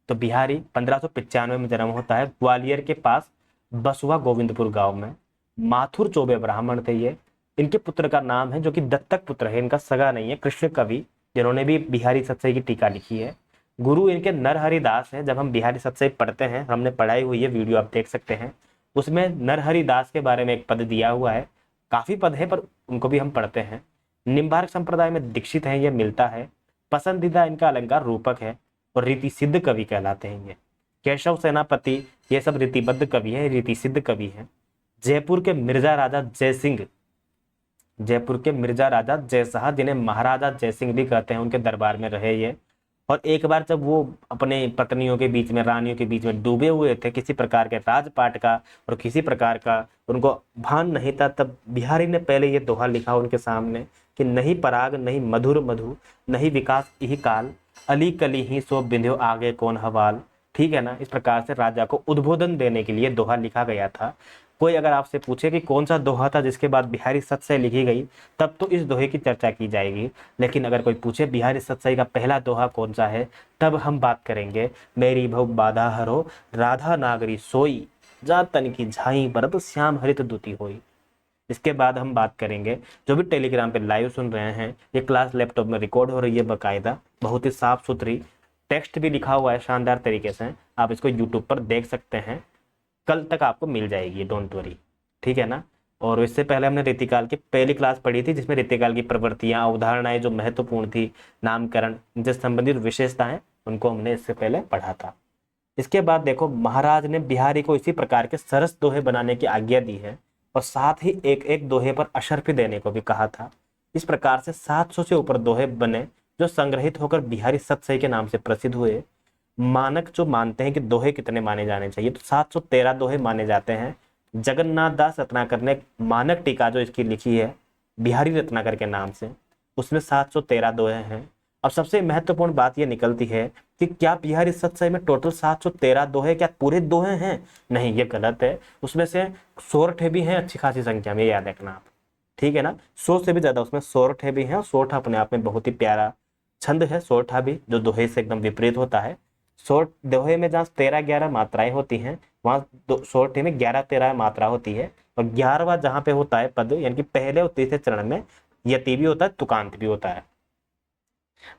तो बिहारी 1595 में जन्म होता है, ग्वालियर के पास बसुआ गोविंदपुर गांव में। माथुर चौबे ब्राह्मण थे ये। इनके पुत्र का नाम है, जो कि दत्तक पुत्र है, इनका सगा नहीं है, कृष्ण कवि, जिन्होंने भी बिहारी सतसई की टीका लिखी है। गुरु इनके नरहरि दास है। जब हम बिहारी सतसई पढ़ते हैं, हमने पढ़ाई हुई है, वीडियो आप देख सकते हैं, उसमें नरहरि दास के बारे में एक पद दिया हुआ है। काफी पद है पर उनको भी हम पढ़ते हैं। निम्बार्क संप्रदाय में दीक्षित है, ये मिलता है। पसंदीदा इनका अलंकार रूपक है और रीति सिद्ध कवि कहलाते हैं ये। केशव सेनापति, ये सब रीतिबद्ध कवि है, रीति सिद्ध कवि है। जयपुर के मिर्जा राजा जयसिंह, जयपुर के मिर्जा राजा जयशाह, जिन्हें महाराजा जयसिंह भी कहते हैं, उनके दरबार में रहे ये। और एक बार जब वो अपने पत्नियों के बीच में, रानियों के बीच में डूबे हुए थे, किसी प्रकार के राजपाट का और किसी प्रकार का उनको भान नहीं था, तब बिहारी ने पहले ये दोहा लिखा उनके सामने कि नहीं पराग नहीं मधुर मधु, नहीं विकास यही काल, अली कली ही सो बिंध्यो आगे कौन हवाल। ठीक है ना, इस प्रकार से राजा को उद्बोधन देने के लिए दोहा लिखा गया था। कोई अगर आपसे पूछे कि कौन सा दोहा था जिसके बाद बिहारी सतसई लिखी गई, तब तो इस दोहे की चर्चा की जाएगी। लेकिन अगर कोई पूछे बिहारी सतसई का पहला दोहा कौन सा है, तब हम बात करेंगे मेरी भव बाधा हरो राधा नागरी सोई, जा तन की झाई बरत श्याम हरित दुती होई। इसके बाद हम बात करेंगे, जो भी टेलीग्राम पे लाइव सुन रहे हैं, ये क्लास लैपटॉप में रिकॉर्ड हो रही है बाकायदा, बहुत ही साफ सुथरी, टेक्स्ट भी लिखा हुआ है शानदार तरीके से, आप इसको यूट्यूब पर देख सकते हैं। कल तक आपको मिल जाएगी, डोंट वरी, ठीक है ना। और इससे पहले हमने रीतिकाल की पहली क्लास पढ़ी थी, जिसमें रीतिकाल की प्रवृत्तियां, अवधारणाएं जो महत्वपूर्ण थी, नामकरण, इनसे संबंधित विशेषताएं, उनको हमने इससे पहले पढ़ा था। इसके बाद देखो, महाराज ने बिहारी को इसी प्रकार के सरस दोहे बनाने की आज्ञा दी है और साथ ही एक एक दोहे पर अशर्फी देने को भी कहा था। इस प्रकार से 700 से ऊपर दोहे बने, जो संग्रहित होकर बिहारी सतसई के नाम से प्रसिद्ध हुए। मानक जो मानते हैं कि दोहे कितने माने जाने चाहिए, तो 713 दोहे माने जाते हैं। जगन्नाथ दास रत्नाकर ने मानक टीका जो इसकी लिखी है बिहारी रत्नाकर के नाम से, उसमें 713 दोहे हैं। अब सबसे महत्वपूर्ण बात यह निकलती है कि क्या बिहारी सतसई में टोटल 713 दोहे, क्या पूरे दोहे हैं? नहीं, ये गलत है। उसमें से सोरठे भी हैं अच्छी खासी संख्या में, ये याद रखना आप, ठीक है ना। 100 से भी ज्यादा उसमें सोरठे भी हैं, और सोरठा अपने आप में बहुत ही प्यारा छंद है, सोरठा भी, जो दोहे से एकदम विपरीत होता है। सोर दोहे में जहाँ 13-11 मात्राएं होती हैं, वहाँ सोरठे में 11-13 मात्रा होती है। और 11वां जहाँ पे होता है पद, यानी कि पहले और तीसरे चरण में यति भी होता है, तुकांत भी होता है।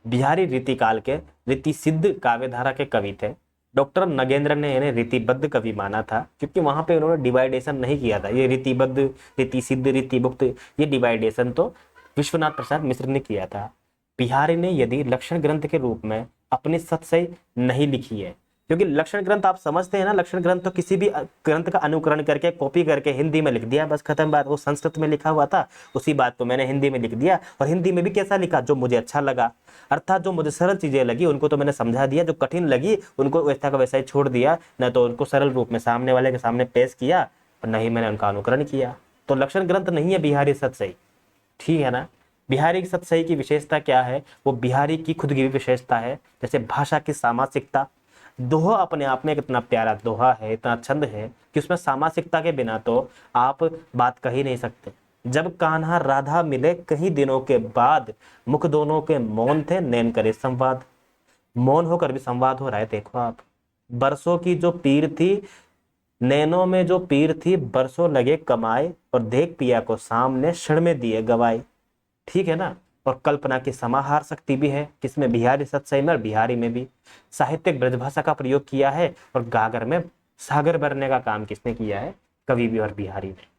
बिहारी रीतिकाल के रीति सिद्ध काव्यधारा के कवि थे। डॉक्टर नगेंद्र ने इन्हें रीतिबद्ध कवि माना था, क्योंकि वहां पे उन्होंने डिवाइडेशन नहीं किया था। ये रीतिबद्ध, रीति सिद्ध, रीतिमुक्त, ये डिवाइडेशन तो विश्वनाथ प्रसाद मिश्र ने किया था। बिहारी ने यदि लक्षण ग्रंथ के रूप में अपनी सतसई नहीं लिखी है, क्योंकि लक्षण ग्रंथ आप समझते हैं ना, लक्षण ग्रंथ तो किसी भी ग्रंथ का अनुकरण करके, कॉपी करके हिंदी में लिख दिया, बस खत्म बात। वो संस्कृत में लिखा हुआ था, उसी बात को मैंने हिंदी में लिख दिया, और हिंदी में भी कैसा लिखा, जो मुझे अच्छा लगा। अर्थात जो मुझे सरल चीजें लगी उनको तो मैंने समझा दिया, जो कठिन लगी उनको वैसा का वैसा ही छोड़ दिया, न तो उनको सरल रूप में सामने वाले के सामने पेश किया, और न ही मैंने उनका अनुकरण किया। तो लक्षण ग्रंथ नहीं है बिहारी सतसई, ठीक है ना। बिहारी सतसई की विशेषता क्या है? वो बिहारी की खुद की भी विशेषता है, जैसे भाषा की सामासिकता। दोहा अपने आप में इतना प्यारा दोहा है, इतना छंद है कि उसमें सामासिकता के बिना तो आप बात कह ही नहीं सकते। जब कान्हा राधा मिले कहीं दिनों के बाद, मुख दोनों के मौन थे, नैन करे संवाद। मौन होकर भी संवाद हो रहा है, देखो आप। बरसों की जो पीर थी, नैनों में जो पीर थी, बरसों लगे कमाए, और देख पिया को सामने क्षण में दिए गवाए, ठीक है ना। और कल्पना की समाहार शक्ति भी है, किसमें? बिहारी सतसई में और बिहारी में भी। साहित्यिक ब्रजभाषा का प्रयोग किया है, और गागर में सागर भरने का काम किसने किया है? कवि भी और बिहारी ने।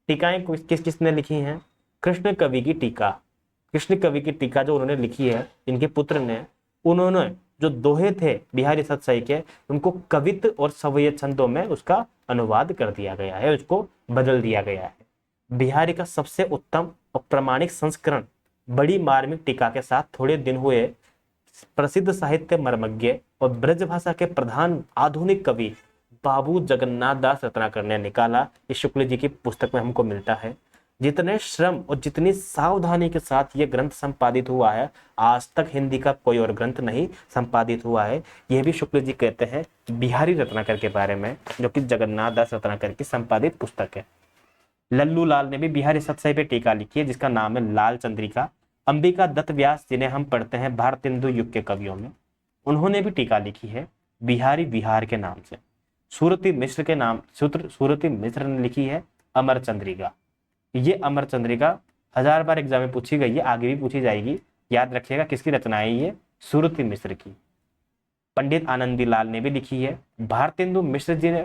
टीकाएं किस किसने लिखी हैं? कृष्ण कवि की टीका, कृष्ण कवि की टीका जो उन्होंने लिखी है, इनके पुत्र ने, उन्होंने जो दोहे थे बिहारी सतसई के, उनको कवित्त और सवय छंदों में उसका अनुवाद कर दिया गया है, उसको बदल दिया गया है। बिहारी का सबसे उत्तम और प्रामाणिक संस्करण बड़ी मार्मिक टीका के साथ थोड़े दिन हुए प्रसिद्ध साहित्य मर्मज्ञ और ब्रजभाषा के प्रधान आधुनिक कवि बाबू जगन्नाथ दास रत्नाकर ने निकाला। इस शुक्ल जी की पुस्तक में हमको मिलता है। जितने श्रम और जितनी सावधानी के साथ ये ग्रंथ संपादित हुआ है, आज तक हिंदी का कोई और ग्रंथ नहीं संपादित हुआ है। यह भी शुक्ल जी कहते हैं बिहारी रत्नाकर के बारे में, जो कि जगन्नाथ दास रत्नाकर की संपादित पुस्तक है। लल्लू लाल ने भी बिहारी सतसई पे टीका लिखी है, जिसका नाम है लाल चंद्रिका। अंबिका दत्त व्यास, जिन्हें हम पढ़ते हैं भारतेंदु युग के कवियों में, उन्होंने भी टीका लिखी है बिहारी विहार के नाम से। सूरती मिश्र के नाम, सूरती मिश्र ने लिखी है अमर चंद्रिका। ये अमर चंद्रिका 1000 बार एग्जाम में पूछी गई है, आगे भी पूछी जाएगी, याद रखिएगा किसकी रचना है ये? सूरती मिश्र की। पंडित आनंदी लाल ने भी लिखी है। भारतेंदु मिश्र जी ने,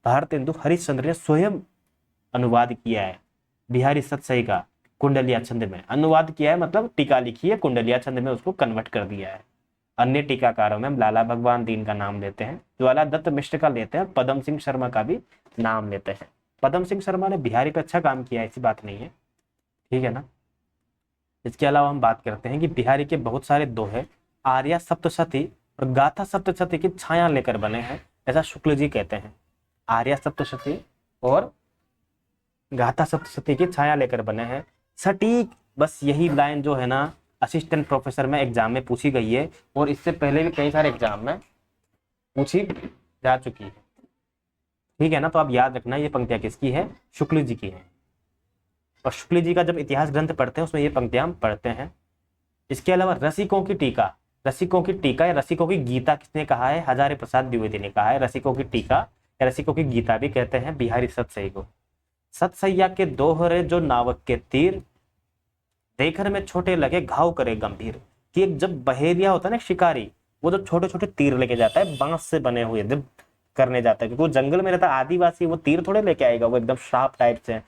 भारतेंदु हरिश्चंद्र ने स्वयं अनुवाद किया है बिहारी सतसई का, कुंडलिया छंद में अनुवाद किया है, मतलब टीका लिखी है, कुंडलिया छंद में उसको कन्वर्ट कर दिया है। अन्य टीकाकारों में हम लाला भगवान दीन का नाम लेते हैं, ज्वाला दत्त मिश्र का लेते हैं, पदम सिंह शर्मा का भी नाम लेते हैं। पदम सिंह शर्मा ने बिहारी पे अच्छा काम किया, ऐसी बात नहीं है, ठीक है ना। इसके अलावा हम बात करते हैं कि बिहारी के बहुत सारे दोहे आर्या सप्तशती और गाथा सप्तशती की छाया लेकर बने हैं, ऐसा शुक्ल जी कहते हैं। आर्या सप्तशती और गाथा सप्तशती की छाया लेकर बने हैं, सटीक। बस यही लाइन जो है ना, असिस्टेंट प्रोफेसर में एग्जाम में पूछी गई है, और इससे पहले भी कई सारे एग्जाम में पूछी जा चुकी है, ठीक है ना। तो आप याद रखना, ये पंक्तियां किसकी है? शुक्ल जी की है। और शुक्ल जी का जब इतिहास ग्रंथ पढ़ते हैं उसमें ये पंक्तियां हम पढ़ते हैं। इसके अलावा रसिकों की टीका, रसिकों की टीका या रसिकों की गीता किसने कहा है? हजारे प्रसाद द्विवेदी ने कहा है। रसिकों की टीका या रसिकों की गीता भी कहते हैं बिहारी सतसई को। सतसैया के दोहरे जो नावक के तीर, देखर में छोटे लगे घाव करे गंभीर। कि एक जब बहेलिया होता है ना शिकारी, वो जो छोटे छोटे तीर लेके जाता है बांस से बने हुए, जब करने जाता है, क्योंकि वो जंगल में रहता आदिवासी, वो तीर थोड़े लेके आएगा, वो एकदम शार्प टाइप से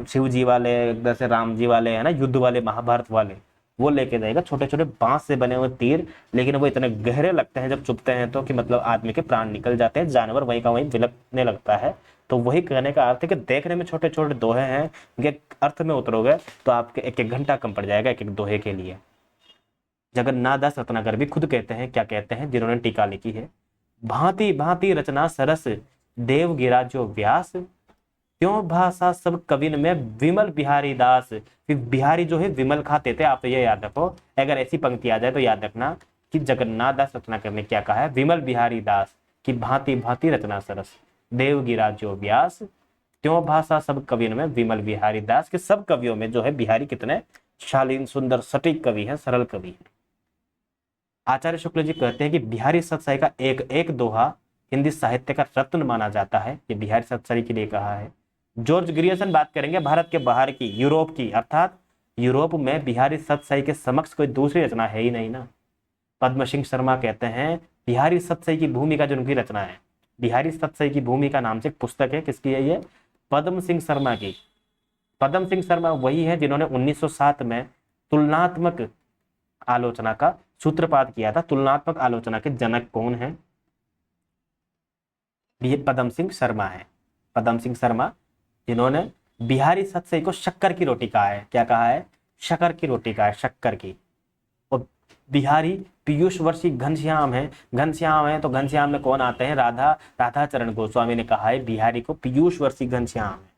शिव जी वाले, जैसे राम जी वाले है ना, युद्ध वाले, महाभारत वाले, वो लेके जाएगा छोटे छोटे बांस से बने हुए तीर। लेकिन वो इतने गहरे लगते हैं जब चुभते हैं तो, कि मतलब आदमी के प्राण निकल जाते हैं, जानवर वहीं का वहीं विलकने लगता है। तो वही कहने का अर्थ है कि देखने में छोटे छोटे दोहे हैं, इनके अर्थ में उतरोगे तो आपके एक एक घंटा कम पड़ जाएगा एक एक दोहे के लिए। जगन्नाथ दास रत्नाकर भी खुद कहते हैं, क्या कहते हैं, जिन्होंने टीका लिखी है, भांति भांति रचना सरस, देव गिरा जो व्यास, क्यों भाषा सब कविन में विमल बिहारी दास। फिर बिहारी जो है विमल खाते थे, आप तो ये याद रखो, अगर ऐसी पंक्ति आ जाए तो याद रखना कि जगन्नाथ दास रत्नाकर ने क्या कहा है, विमल बिहारी दास की भांति भांति रचना सरस, देव गिरा जो व्यास, क्यों भाषा सब कविन में विमल बिहारी दास, के सब कवियों में जो है बिहारी कितने शालीन सुंदर सटीक कवि है, सरल कवि है। आचार्य शुक्ल जी कहते हैं कि बिहारी सतसाई का एक एक दोहा हिंदी साहित्य का रत्न माना जाता है। ये बिहारी सतसाई के लिए कहा है। जॉर्ज ग्रियर्सन बात करेंगे भारत के बाहर की, यूरोप की, अर्थात यूरोप में बिहारी सतसाई के समक्ष कोई दूसरी रचना है ही नहीं ना। पद्म सिंह शर्मा कहते हैं बिहारी सतसाई की भूमिका जो उनकी रचना है, बिहारी सतसाई की भूमिका नाम से एक पुस्तक है, किसकी है ये, पद्म सिंह शर्मा की। पद्म सिंह शर्मा वही है जिन्होंने 1907 में तुलनात्मक आलोचना का सूत्रपात किया था। तुलनात्मक आलोचना के जनक कौन है, ये पद्म सिंह शर्मा है। पद्म सिंह शर्मा जिन्होंने बिहारी सतसाई को शक्कर की रोटी कहा है, क्या कहा है, शक्कर की रोटी कहा है, शक्कर की। और बिहारी पीयूषवर्षी घनश्याम है, घनश्याम है तो घनश्याम में कौन आते हैं, राधा चरण गोस्वामी ने कहा है बिहारी को पीयूषवर्षी घनश्याम है।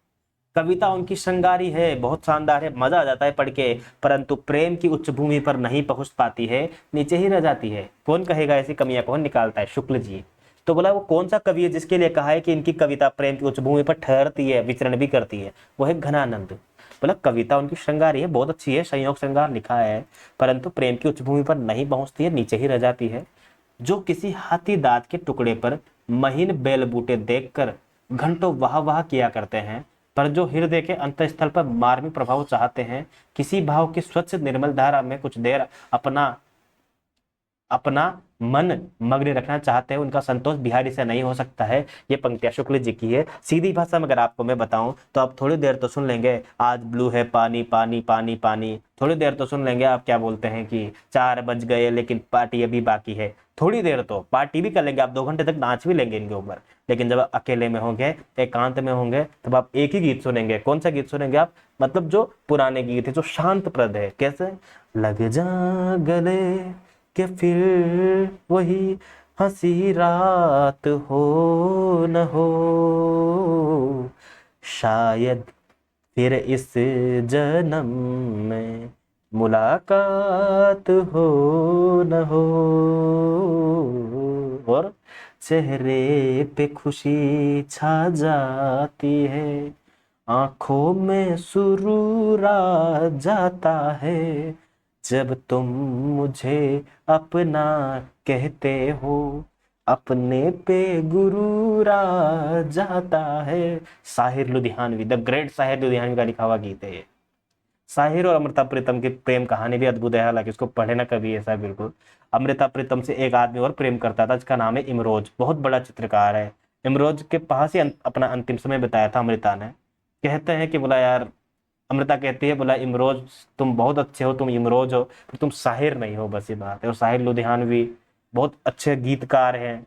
कविता उनकी श्रृंगारी है, बहुत शानदार है, मजा आ जाता है पढ़ के, परंतु प्रेम की उच्च भूमि पर नहीं पहुंच पाती है, नीचे ही रह जाती है। कौन कहेगा ऐसी कमियां, कौन निकालता है, शुक्ल जी। तो बोला वो कौन सा कवि है जिसके लिए कहा है कि इनकी कविता प्रेम की उच्च भूमि पर ठहरती है, विचरण भी करती है, वो है घनानंद। बोला कविता उनकी श्रृंगारी है, बहुत अच्छी है, संयोग श्रृंगार लिखा है, परंतु प्रेम की उच्च भूमि पर नहीं पहुंचती है, नीचे ही रह जाती है। जो किसी हाथी दांत के टुकड़े पर महीन बेल बूटे देखकर घंटों वाह वाह किया करते हैं, पर जो हृदय के अंतस्थल पर मार्मिक प्रभाव चाहते हैं, किसी भाव की स्वच्छ निर्मल धारा में कुछ देर अपना मन मग्न रखना चाहते हैं, उनका संतोष बिहारी से नहीं हो सकता है। ये पंक्तियां शुक्ल जी की है। सीधी भाषा में अगर आपको मैं बताऊं तो आप थोड़ी देर तो सुन लेंगे, आज ब्लू है पानी पानी पानी पानी, थोड़ी देर तो सुन लेंगे आप क्या बोलते हैं कि 4 बज गए लेकिन पार्टी अभी बाकी है, थोड़ी देर तो पार्टी भी कर लेंगे आप, 2 घंटे तक नाच भी लेंगे इनके ऊपर। लेकिन जब आप अकेले में होंगे, एकांत में होंगे, तब आप एक ही गीत सुनेंगे। कौन सा गीत सुनेंगे आप, मतलब जो पुराने गीत है, जो शांत प्रद है। कैसे, लग जा गले कि फिर वही हंसी रात हो न हो, शायद फिर इस जन्म में मुलाकात हो न हो, और चेहरे पे खुशी छा जाती है, आंखों में सुरूर आ जाता है, जब तुम मुझे अपना कहते हो, अपने पे गुरूर आ जाता है। साहिर लुधियानवी, द ग्रेट साहिर लुधियानवी का लिखा हुआ गीत है ये। साहिर और अमृता प्रीतम की प्रेम कहानी भी अद्भुत है, हालांकि इसको पढ़े ना कभी ऐसा। बिल्कुल अमृता प्रीतम से एक आदमी और प्रेम करता था जिसका नाम है इमरोज, बहुत बड़ा चित्रकार है। इमरोज के पास ही अपना अंतिम समय बिताया था अमृता ने। कहते हैं कि बोला यार, अमृता कहती है बोला इमरोज तुम बहुत अच्छे हो, तुम इमरोज हो, पर तुम साहिर नहीं हो, बस ये बात है। और साहिर लुधियानवी बहुत अच्छे गीतकार हैं।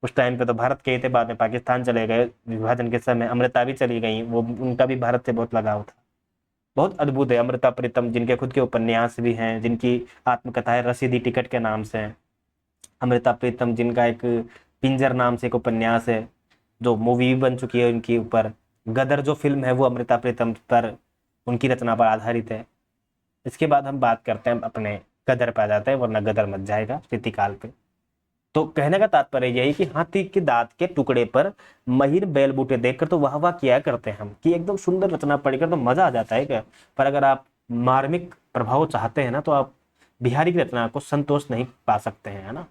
उस टाइम पे तो भारत के ही थे, बाद में पाकिस्तान चले गए विभाजन के समय, अमृता भी चली गई, वो उनका भी भारत से बहुत लगाव था। बहुत अद्भुत है अमृता प्रीतम, जिनके खुद के उपन्यास भी हैं, जिनकी आत्मकथा है रसीदी टिकट के नाम से। अमृता प्रीतम जिनका एक पिंजर नाम से एक उपन्यास है, जो मूवी भी बन चुकी है उनके ऊपर। गदर जो फिल्म है वो अमृता प्रीतम पर, उनकी रचना पर आधारित है। इसके बाद हम बात करते हैं अपने गदर पे आ जाते हैं, वरना गदर मच जाएगा रीतिकाल पे। तो कहने का तात्पर्य यही कि हाथी के दांत के टुकड़े पर महीन बैल बूटे देखकर तो वाह वाह किया करते हैं हम, कि एकदम सुंदर रचना पढ़कर तो मजा आ जाता है क्या। पर अगर आप मार्मिक प्रभाव चाहते हैं ना, तो आप बिहारी की रचना को संतोष नहीं पा सकते हैं, है ना।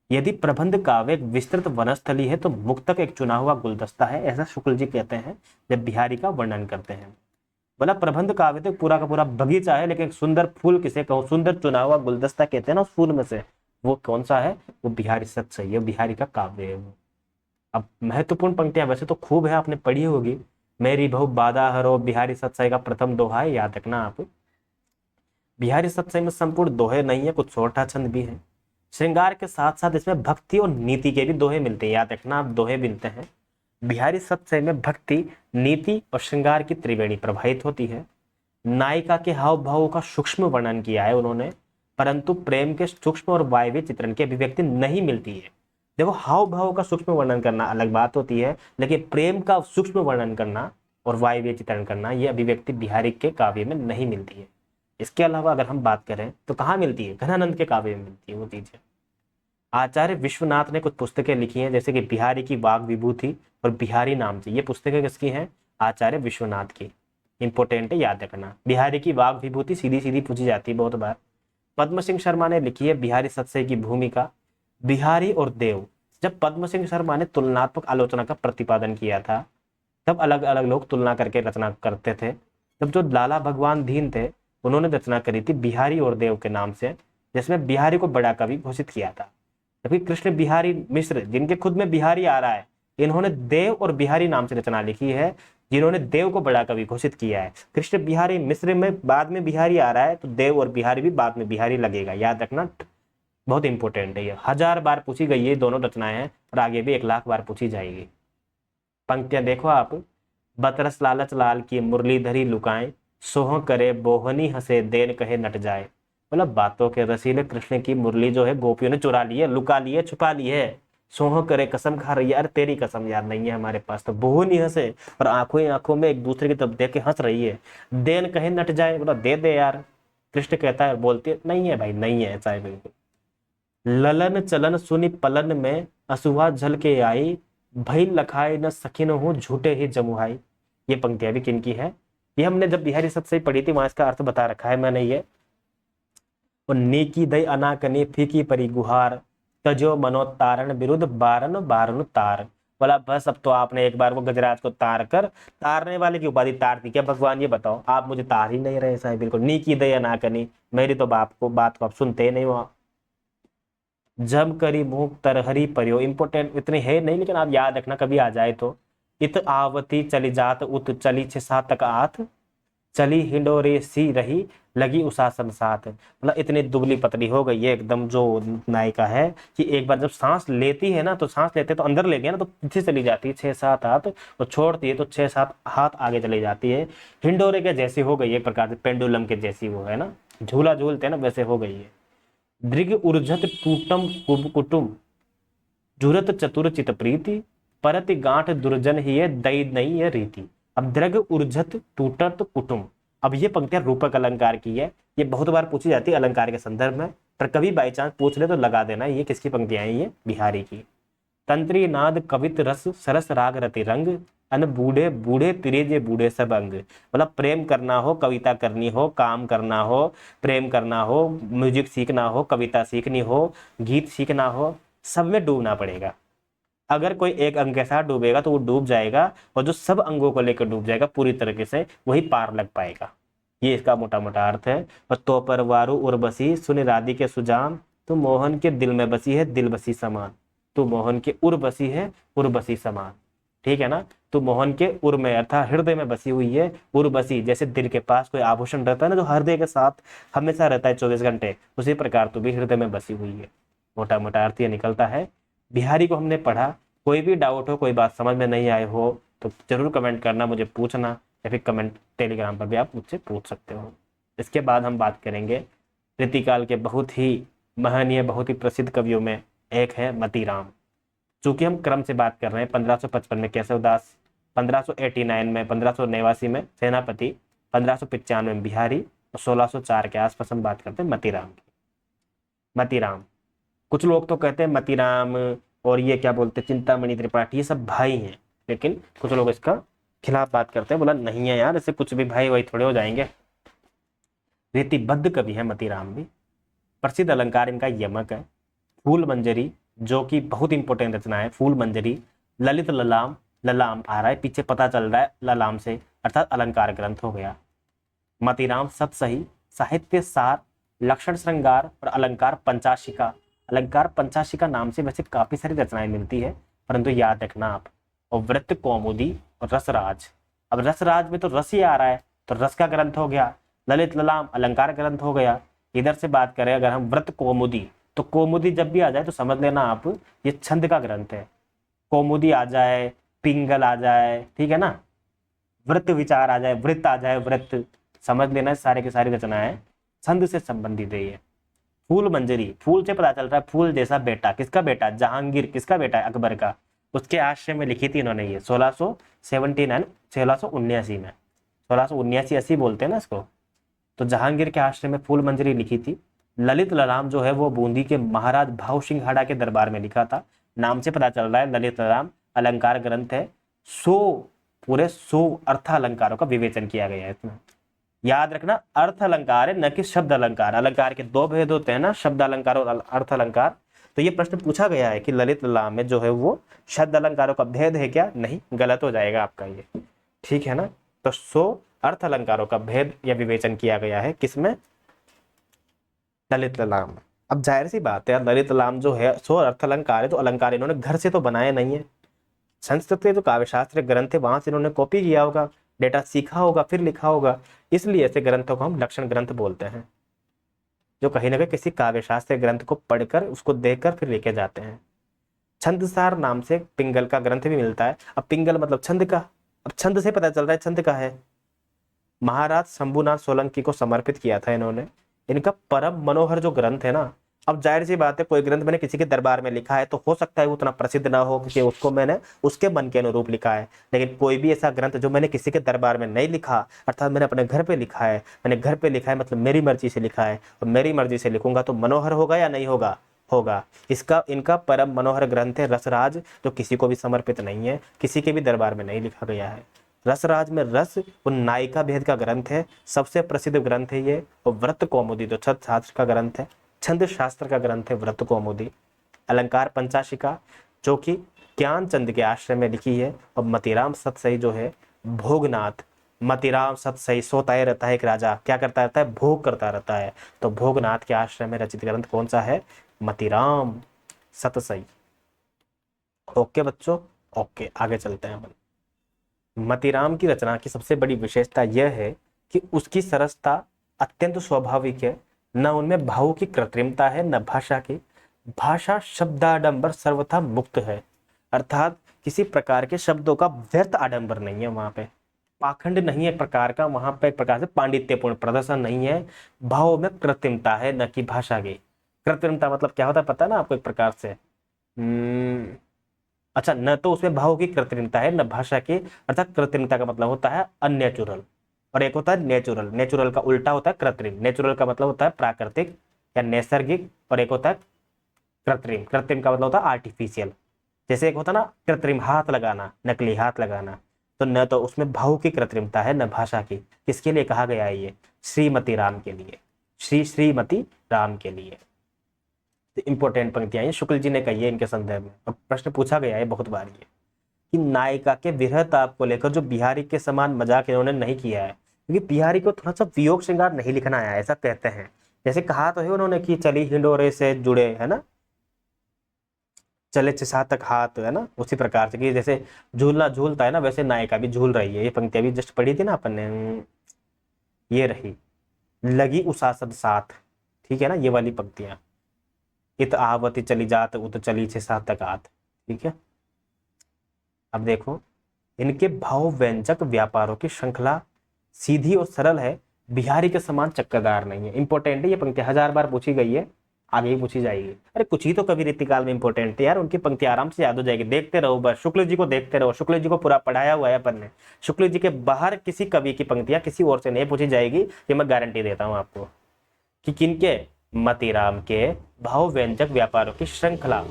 यदि प्रबंध काव्य एक विस्तृत वनस्थली है तो मुक्तक एक चुना हुआ गुलदस्ता है, ऐसा शुक्ल जी कहते हैं जब बिहारी का वर्णन करते हैं। बोला प्रबंध काव्य तो पूरा का पूरा बगीचा है, लेकिन एक सुंदर फूल किसे कहो, सुंदर चुना हुआ गुलदस्ता कहते हैं ना उस फूल में से, वो कौन सा है, वो बिहारी सतसाई है, बिहारी का काव्य है वो। अब महत्वपूर्ण पंक्तियां वैसे तो खूब है, आपने पढ़ी होगी। मेरी बहू बाधा हरो, बिहारी सत्साई का प्रथम दोहा है, याद रखना आप। बिहारी सत्साई में संपूर्ण दोहे नहीं है, कुछ छोटा छंद भी है। श्रृंगार के साथ साथ इसमें भक्ति और नीति के भी दोहे मिलते हैं, याद रखना आप, दोहे मिलते हैं। बिहारी सत्साई में भक्ति, नीति और श्रृंगार की त्रिवेणी प्रभावित होती है। नायिका के हाव भावों का सूक्ष्म वर्णन किया है उन्होंने, परंतु प्रेम के सूक्ष्म और वायव्य चित्रण की अभिव्यक्ति नहीं मिलती है। देखो, हाव भाव का सूक्ष्म वर्णन करना अलग बात होती है, लेकिन प्रेम का सूक्ष्म वर्णन करना और वायव्य चित्रण करना, यह अभिव्यक्ति बिहारी के काव्य में नहीं मिलती है। इसके अलावा अगर हम बात करें तो कहाँ मिलती है, घनानंद के काव्य में मिलती है वो चीजें। आचार्य विश्वनाथ ने कुछ पुस्तकें लिखी हैं, जैसे कि बिहारी की वाग विभूति और बिहारी नाम से। ये पुस्तकें किसकी हैं? आचार्य विश्वनाथ की। इंपोर्टेंट है, याद रखना। बिहारी की वाग विभूति सीधी सीधी पूछी जाती है बहुत बार। पद्म सिंह शर्मा ने लिखी है बिहारी सत्सई की भूमिका। बिहारी और देव, जब पद्म सिंह शर्मा ने तुलनात्मक आलोचना का प्रतिपादन किया था, तब अलग अलग लोग तुलना करके रचना करते थे। तब जो लाला भगवान दीन थे, उन्होंने रचना करी थी बिहारी और देव के नाम से, जिसमें बिहारी को बड़ा कवि घोषित किया था। जबकि कृष्ण बिहारी मिश्र, जिनके खुद में बिहारी आ रहा है, इन्होंने देव और बिहारी नाम से रचना लिखी है, जिन्होंने देव को बड़ा कवि घोषित किया है। कृष्ण बिहारी मिश्र में बाद में बिहारी आ रहा है, तो देव और बिहारी भी बाद में बिहारी लगेगा, याद रखना, बहुत इंपॉर्टेंट है ये। 1000 बार पूछी गई ये दोनों रचनाएं हैं, और आगे भी 1,00,000 बार पूछी जाएगी। पंक्तियां देखो आप। बतरस लालच लाल की मुरलीधरी लुकाएं, सोह करे बोहनी हंसे देन कहे नट जाए। मतलब बातों के रसीले कृष्ण की मुरली जो है गोपियों ने चुरा ली है, लुका ली है, छुपा ली है। सोह करे, कसम खा रही है, अरे तेरी कसम यार नहीं है हमारे पास, तो बोहनी हंसे, और आंखों ही आंखों में एक दूसरे की तरफ देख के हंस रही है। देन कहे नट जाए, बोला दे दे यार। कृष्ण कहता है, बोलती है नहीं है भाई, नहीं है, ऐसा है बिल्कुल। ललन चलन सुनि पलन में, असुआ झल के आई, भई लखाए न सखिन हूँ झूठे ही जमुहाई। ये पंक्तियां भी किनकी है? ये हमने जब बिहारी सत्सई पढ़ी थी, वहां इसका अर्थ बता रखा है मैंने ये। और नेकी दई अनाकनी फीकी परी गुहार, तजो मनो तारण विरुद्ध बारन बारन तार। बोला बस अब तो आपने एक बार वो गजराज को तार कर, तारने वाले की उपाधि तार दी क्या भगवान? ये बताओ, आप मुझे तार ही नहीं रहे साहब, बिल्कुल। नीकी दई अनाकनी, मेरी तो बात को आप सुनते ही नहीं हो। जम करी मुंह तरहरी पर्यो, इंपोर्टेंट इतने है नहीं, लेकिन आप याद रखना कभी आ जाए तो। इत आवती चली जात उत चली 6-7 तक आथ, चली हिंडोरे सी रही लगी उसासन साथ। मतलब इतनी दुबली पतली हो गई है एकदम जो नायिका है, कि एक बार जब सांस लेती है ना, तो सांस लेते तो अंदर ले गया ना, तो पीछे चली जाती है 6-7 हाथ, और छोड़ती है तो 6-7 हाथ आगे चली जाती है। हिंडोरे के जैसी हो गई है, एक प्रकार से पेंडुलम के जैसी, वो है ना, झूला झूलते हैं ना, वैसे हो गई है। दृग उर्जत टूटम कुटुम, जुरत चतुर चित प्रीति, परति गांठ दुर्जन ही है दई नहीं है रीति। अब दृग उर्जत टूटत कुटुम, अब ये पंक्तियां रूपक अलंकार की है, ये बहुत बार पूछी जाती है अलंकार के संदर्भ में, पर कभी बाई चांस पूछ ले तो लगा देना ये किसकी पंक्तियां हैं, ये बिहारी की। तंत्री नाद कवित रस सरस राग रति रंग, अन बूढ़े बूढ़े तिरेजे बूढ़े सब अंग। मतलब प्रेम करना हो, कविता करनी हो, काम करना हो, प्रेम करना हो, म्यूजिक सीखना हो, कविता सीखनी हो, गीत सीखना हो, सब में डूबना पड़ेगा। अगर कोई एक अंग के साथ डूबेगा तो वो डूब जाएगा, और जो सब अंगों को लेकर डूब जाएगा पूरी तरीके से, वही पार लग पाएगा। ये इसका मोटा मोटा अर्थ है। और तो पर वारू उर्वशी सुन राधि के सुजान, तू मोहन के दिल में बसी है दिल बसी समान। तू मोहन के उर बसी है उर बसी समान, ठीक है ना। तू मोहन के उर में अर्थात हृदय में बसी हुई है, उर बसी जैसे दिल के पास कोई आभूषण रहता है ना, जो हृदय के साथ हमेशा रहता है 24 घंटे, उसी प्रकार तू भी हृदय में बसी हुई है। मोटा मोटा अर्थ ये निकलता है। बिहारी को हमने पढ़ा। कोई भी डाउट हो, कोई बात समझ में नहीं आए हो, तो जरूर कमेंट करना, मुझे पूछना, या फिर कमेंट टेलीग्राम पर भी आप मुझसे पूछ सकते हो। इसके बाद हम बात करेंगे रीतिकाल के बहुत ही महनीय, बहुत ही प्रसिद्ध कवियों में एक है मतीराम। चूंकि हम क्रम से बात कर रहे हैं, 1555 में केशवदास, 1589 में, 1589 में सेनापति, 1595 में बिहारी, और 1604 के आसपास हम बात करते हैं मतीराम की। मतीराम, कुछ लोग तो कहते हैं मतीराम और ये क्या बोलते हैं चिंतामणि त्रिपाठी, ये सब भाई हैं, लेकिन कुछ लोग इसका खिलाफ बात करते हैं, बोला नहीं है यार, इससे कुछ भी भाई वही थोड़े हो जाएंगे। रीतिबद्ध कवि है मतीराम भी। प्रसिद्ध अलंकार इनका यमक है। फूल मंजरी, जो कि बहुत इंपॉर्टेंट रचना है, फूल मंजरी। ललित ललाम, ललाम आ रहा है पीछे, पता चल रहा है ललाम से, अर्थात अलंकार ग्रंथ हो गया। मतीराम सतसही, साहित्य सार, लक्षण श्रृंगार और अलंकार पंचाशिका। अलंकार पंचाशिका नाम से वैसे काफी सारी रचनाएं मिलती है, परंतु याद रखना आप। और वृत्त कौमुदी और रसराज, अब रसराज में तो रस ही आ रहा है, तो रस का ग्रंथ हो गया। ललित ललाम अलंकार ग्रंथ हो गया। इधर से बात करें अगर हम वृत्त कौमुदी, तो कौमुदी जब भी आ जाए तो समझ लेना आप ये छंद का ग्रंथ है। कौमुदी आ जाए, पिंगल आ जाए, ठीक है ना, वृत्त विचार आ जाए, वृत्त आ जाए, वृत्त, समझ लेना सारे की सारी रचनाएं छंद से संबंधित है ये। फूल मंजरी, फूल से पता चल रहा है फूल जैसा बेटा, किसका बेटा, जहांगीर किसका बेटा है, अकबर का, उसके आश्रय में लिखी थी इन्होंने ये 1679 1679 में, 1679-80 बोलते हैं ना इसको। तो जहांगीर के आश्रय में फूल मंजरी लिखी थी। ललित ललाम जो है वो बूंदी के महाराज भाव सिंघाड़ा के दरबार में लिखा था। नाम से पता चल रहा है ललित ललाम अलंकार ग्रंथ है। 100 अर्थ अलंकारों का विवेचन किया गया है इसमें। याद रखना अर्थ अलंकार है, न कि शब्द अलंकार। अलंकार के दो भेद होते हैं ना, शब्द अलंकार और अर्थ अलंकार। तो ये प्रश्न पूछा गया है कि ललित ललाम में जो है वो शब्द अलंकारों का भेद है क्या, नहीं, गलत हो जाएगा आपका ये, ठीक है ना। तो 100 अर्थ अलंकारों का भेद या विवेचन किया गया है किसमें, ललित ललाम। अब जाहिर सी बात है ललित ललाम जो है 100 अर्थ अलंकार है, तो अलंकार इन्होंने घर से तो बनाए नहीं है। संस्कृत के जो काव्यशास्त्र ग्रंथ है वहां से इन्होंने कॉपी किया होगा, डेटा सीखा होगा, फिर लिखा होगा। इसलिए ऐसे ग्रंथों को हम लक्षण ग्रंथ बोलते हैं, जो कहीं ना कहीं किसी काव्यशास्त्र ग्रंथ को पढ़कर उसको देखकर फिर लेके जाते हैं। छंदसार नाम से पिंगल का ग्रंथ भी मिलता है। अब पिंगल मतलब छंद का, अब छंद से पता चल रहा है छंद का है। महाराज शंभुनाथ सोलंकी को समर्पित किया था इन्होंने। इनका परम मनोहर जो ग्रंथ है ना, अब जाहिर सी बात है कोई ग्रंथ मैंने किसी के दरबार में लिखा है तो हो सकता है वो उतना प्रसिद्ध ना हो, क्योंकि उसको मैंने उसके मन के अनुरूप लिखा है। लेकिन कोई भी ऐसा ग्रंथ जो मैंने किसी के दरबार में नहीं लिखा, अर्थात मैंने अपने घर पे लिखा है, मैंने घर पे लिखा है मतलब मेरी मर्जी से लिखा है, और मेरी मर्जी से लिखूंगा तो मनोहर होगा या नहीं होगा, होगा। इसका इनका परम मनोहर ग्रंथ है रसराज, जो किसी को भी समर्पित नहीं है, किसी के भी दरबार में नहीं लिखा गया है। रसराज में रस और नायिका भेद का ग्रंथ है, सबसे प्रसिद्ध ग्रंथ है ये। और व्रत कौमुदी तो छंद शास्त्र का ग्रंथ है, छंद शास्त्र का ग्रंथ है व्रत कौमुदी। अलंकार पंचाशिका जो कि ज्ञानचंद के आश्रय में लिखी है। और मतीराम सतसई जो है भोगनाथ, मतीराम सतसई सोता ही रहता है एक राजा, क्या करता रहता है, भोग करता रहता है। तो भोगनाथ के आश्रय में रचित ग्रंथ कौन सा है, मतीराम सतसई। ओके बच्चों, ओके आगे चलते हैं अपन। मतीराम की रचना की सबसे बड़ी विशेषता यह है कि उसकी सरसता अत्यंत स्वाभाविक है, न उनमें भाव की कृत्रिमता है, न भाषा की। भाषा शब्दाडंबर सर्वथा मुक्त है, अर्थात किसी प्रकार के शब्दों का व्यर्थ आडंबर नहीं है, वहां पे पाखंड नहीं है प्रकार का, वहां पे एक प्रकार से पांडित्यपूर्ण प्रदर्शन नहीं है। भाव में कृत्रिमता है, न कि भाषा की। कृत्रिमता मतलब क्या होता है पता है ना आपको, एक प्रकार से अच्छा, न तो उसमें भाव की कृत्रिमता है न भाषा की, अर्थात कृत्रिमता का मतलब होता है अननेचुरल, और एक होता है नेचुरल। नेचुरल का उल्टा होता है कृत्रिम। नेचुरल का मतलब होता है प्राकृतिक या नैसर्गिक, और एक होता है कृत्रिम। कृत्रिम का मतलब होता है आर्टिफिशियल। जैसे एक होता है ना कृत्रिम हाथ लगाना, नकली हाथ लगाना, तो न तो उसमें भाव की कृत्रिमता है न भाषा की। किसके लिए कहा गया है ये, श्रीमती राम के लिए, श्रीमती राम के लिए। इंपॉर्टेंट पंक्तियां ये शुक्ल जी ने कही है इनके संदर्भ में, और प्रश्न पूछा गया है बहुत बार ये कि नायिका के विरह ताप को लेकर जो बिहारी के समान मजाक इन्होंने नहीं किया है, क्योंकि बिहारी को थोड़ा सा वियोग श्रृंगार नहीं लिखना आया, ऐसा कहते हैं। जैसे कहा तो है उन्होंने कि चली हिंडोरे से जुड़े, है ना, चले चिसा तक हाथ, है ना, उसी प्रकार से कि जैसे झूलना झूलता है ना, वैसे नायिका भी झूल रही है। ये पंक्ति अभी जस्ट पढ़ी थी ना अपन ने, ये रही, लगी उसासद साथ, ठीक है ना, ये वाली पंक्तियां। इत आवती चली जात उत चली छे सात तक आत, ठीक है। अब देखो इनके भाव व्यंजक व्यापारों की श्रृंखला सीधी और सरल है, बिहारी के समान चक्करदार नहीं है। इंपॉर्टेंट है ये पंक्ति, 1000 बार पूछी गई है, आगे ही पूछी जाएगी। अरे कुछ ही तो कवि रीतिकाल में इंपॉर्टेंट है यार, उनकी पंक्ति आराम से याद हो जाएगी। देखते रहो बस, शुक्ल जी को देखते रहो, शुक्ल जी को पूरा पढ़ाया हुआ है अपन ने। शुक्ल जी के बाहर किसी कवि की पंक्तियां किसी और से नहीं पूछी जाएगी, ये मैं गारंटी देता हूं आपको। कि किनके, मतीराम के भाव व्यंजक व्यापारों की श्रृंखला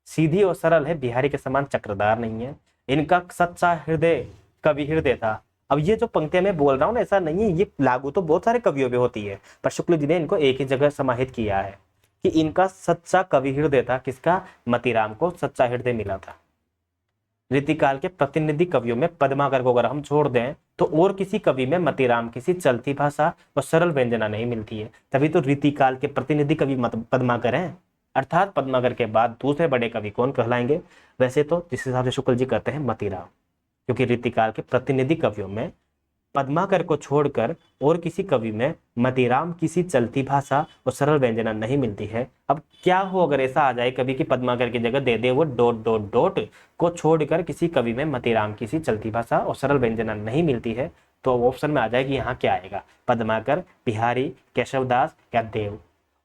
सीधी और सरल है, बिहारी के समान चक्रदार नहीं है। इनका सच्चा हृदय कवि हृदय था। अब ये जो पंक्तियां मैं बोल रहा हूँ ना, ऐसा नहीं है, ये लागू तो बहुत सारे कवियों पे होती है, पर शुक्ल जी ने इनको एक ही जगह समाहित किया है कि इनका सच्चा कवि हृदय था। किसका, मतीराम को सच्चा हृदय मिला था। रीतिकाल के प्रतिनिधि कवियों में पद्माकर को अगर हम छोड़ दें तो और किसी कवि में मतीराम किसी चलती भाषा और सरल व्यंजना नहीं मिलती है। तभी तो रीतिकाल के प्रतिनिधि कवि पद्माकर हैं। अर्थात पद्माकर के बाद दूसरे बड़े कवि कौन कहलाएंगे? वैसे तो जिस हिसाब से शुक्ल जी कहते हैं मतीराम, क्योंकि रीतिकाल के प्रतिनिधि कवियों में पद्माकर को छोड़कर और किसी कवि में मतीराम किसी चलती भाषा और सरल व्यंजना नहीं मिलती है। अब क्या हो अगर ऐसा आ जाए कभी कि पद्माकर की जगह दे दे वो डॉट डॉट डॉट को छोड़कर किसी कवि में मतीराम किसी चलती भाषा और सरल व्यंजना नहीं मिलती है, तो ऑप्शन में आ जाए कि यहाँ क्या आएगा? पद्माकर, बिहारी, केशवदास या देव।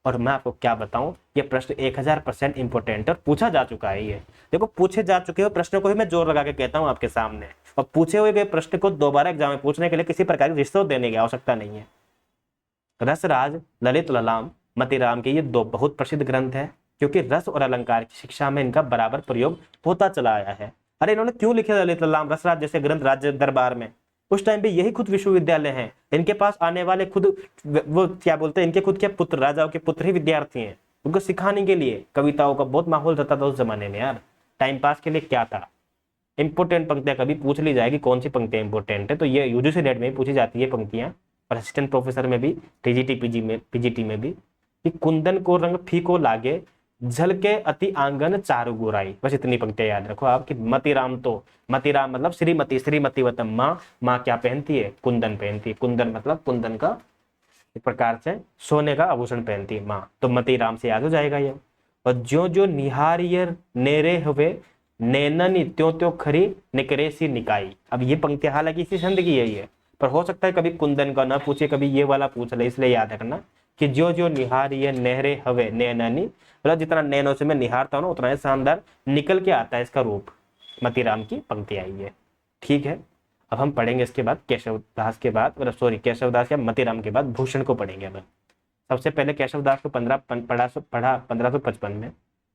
और मैं आपको क्या बताऊं, ये प्रश्न 1000% इंपोर्टेंट और पूछा जा चुका है। ये देखो, पूछे जा चुके हो प्रश्न को ही मैं जोर लगा के कहता हूं आपके सामने, और पूछे हुए गए प्रश्न को दोबारा एग्जाम में पूछने के लिए किसी प्रकार की रिश्वत देने की आवश्यकता नहीं है। रसराज, ललित ललाम, मतीराम के ये दो बहुत प्रसिद्ध ग्रंथ है, क्योंकि रस और अलंकार की शिक्षा में इनका बराबर प्रयोग होता चला आया है। अरे इन्होंने क्यों लिखे ललित ललाम, रसराज जैसे ग्रंथ राज्य दरबार में? उस टाइम पे यही खुद विश्वविद्यालय हैं, इनके पास आने वाले खुद वो क्या बोलते हैं, इनके खुद के पुत्र, राजाओं के पुत्र ही विद्यार्थी हैं। उनको सिखाने के लिए कविताओं का बहुत माहौल रहता था उस जमाने में यार। टाइम पास के लिए क्या था? इंपोर्टेंट पंक्तियां कभी पूछ ली जाएगी कौन सी पंक्तियां इंपोर्टेंट है, तो ये यूजीसी नेट में भी पूछी जाती है पंक्तियां, और असिस्टेंट प्रोफेसर में भी, टीजीटी पीजीटी में भी, कि कुंदन को रंग फीको लागे, झलके अति आंगन चारु गोराई। बस इतनी पंक्तियां याद रखो आप कि मतीराम, तो मतीराम मतलब श्रीमती, श्रीमती मतलब माँ, माँ क्या पहनती है? कुंदन पहनती है। कुंदन मतलब कुंदन का एक प्रकार से सोने का आभूषण पहनती है माँ, तो मतीराम से याद हो जाएगा ये। और ज्यो ज्यो निहारियर नेरे हुए, नैननी त्यों त्यों खरी निकरे सी निकाई। अब ये पंक्तियां हालांकि इसी छंद की है ये, पर हो सकता है कभी कुंदन का ना पूछे, कभी ये वाला पूछ ले, इसलिए याद रखना कि जो जो निहारिय नहरे हवे नैननी, मतलब जितना नैनों से मैं निहारता हूं ना उतना ही शानदार निकल के आता है इसका रूप। मतीराम की पंक्ति आई है, ठीक है। अब हम पढ़ेंगे इसके बाद केशवदास के बाद, मतलब सॉरी केशवदास या मतीराम के बाद भूषण को पढ़ेंगे हम। सबसे पहले केशवदास को पढ़ा 1555 में,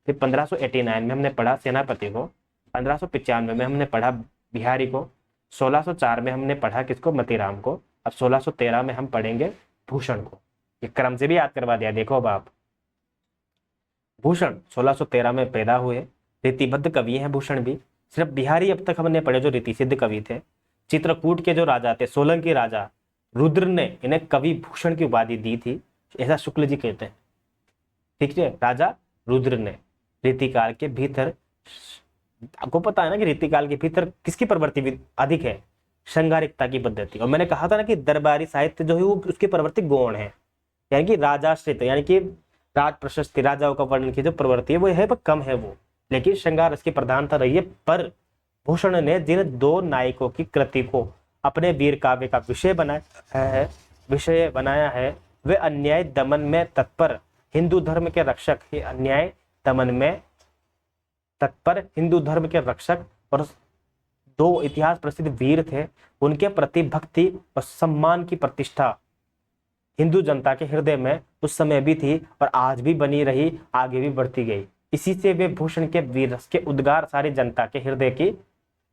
फिर 1589 में हमने पढ़ा सेनापति को, 1595 में हमने पढ़ा बिहारी को, 1604 में हमने पढ़ा किसको? मतीराम को। अब 1613 में हम पढ़ेंगे भूषण को। ये क्रम से भी याद करवा दिया। देखो अब आप, भूषण 1613 में पैदा हुए, रीतिबद्ध कवि हैं भूषण भी। सिर्फ बिहारी अब तक हमने पढ़े जो रीति सिद्ध कवि थे। चित्रकूट के जो राजा थे, सोलंकी राजा रुद्र ने इन्हें कवि भूषण की उपाधि दी थी, ऐसा शुक्ल जी कहते हैं, ठीक है। राजा रुद्र ने रीतिकाल के भीतर, आपको पता है ना कि रीतिकाल के भीतर किसकी प्रवृत्ति अधिक है? श्रृंगारिकता की पद्धति। और मैंने कहा था ना कि दरबारी साहित्य जो है वो उसकी प्रवृत्ति गौण है, यानी कि राजाश्रित, यानी कि राज प्रशस्ति, राजाओं का वर्णन की जो प्रवृत्ति है वो है पर कम है वो, लेकिन श्रृंगार इसकी प्रधानता रही है। पर भूषण ने जिन दो नायकों की कृति को अपने वीर काव्य का विषय बनाया है वे अन्याय दमन में तत्पर हिंदू धर्म के रक्षक, अन्याय दमन में तत्पर हिंदू धर्म के रक्षक और दो इतिहास प्रसिद्ध वीर थे। उनके प्रति भक्ति और सम्मान की प्रतिष्ठा हिंदू जनता के हृदय में उस समय भी थी और आज भी बनी रही, आगे भी बढ़ती गई। इसी से वे भूषण के वीर रस के उद्गार सारी जनता के हृदय की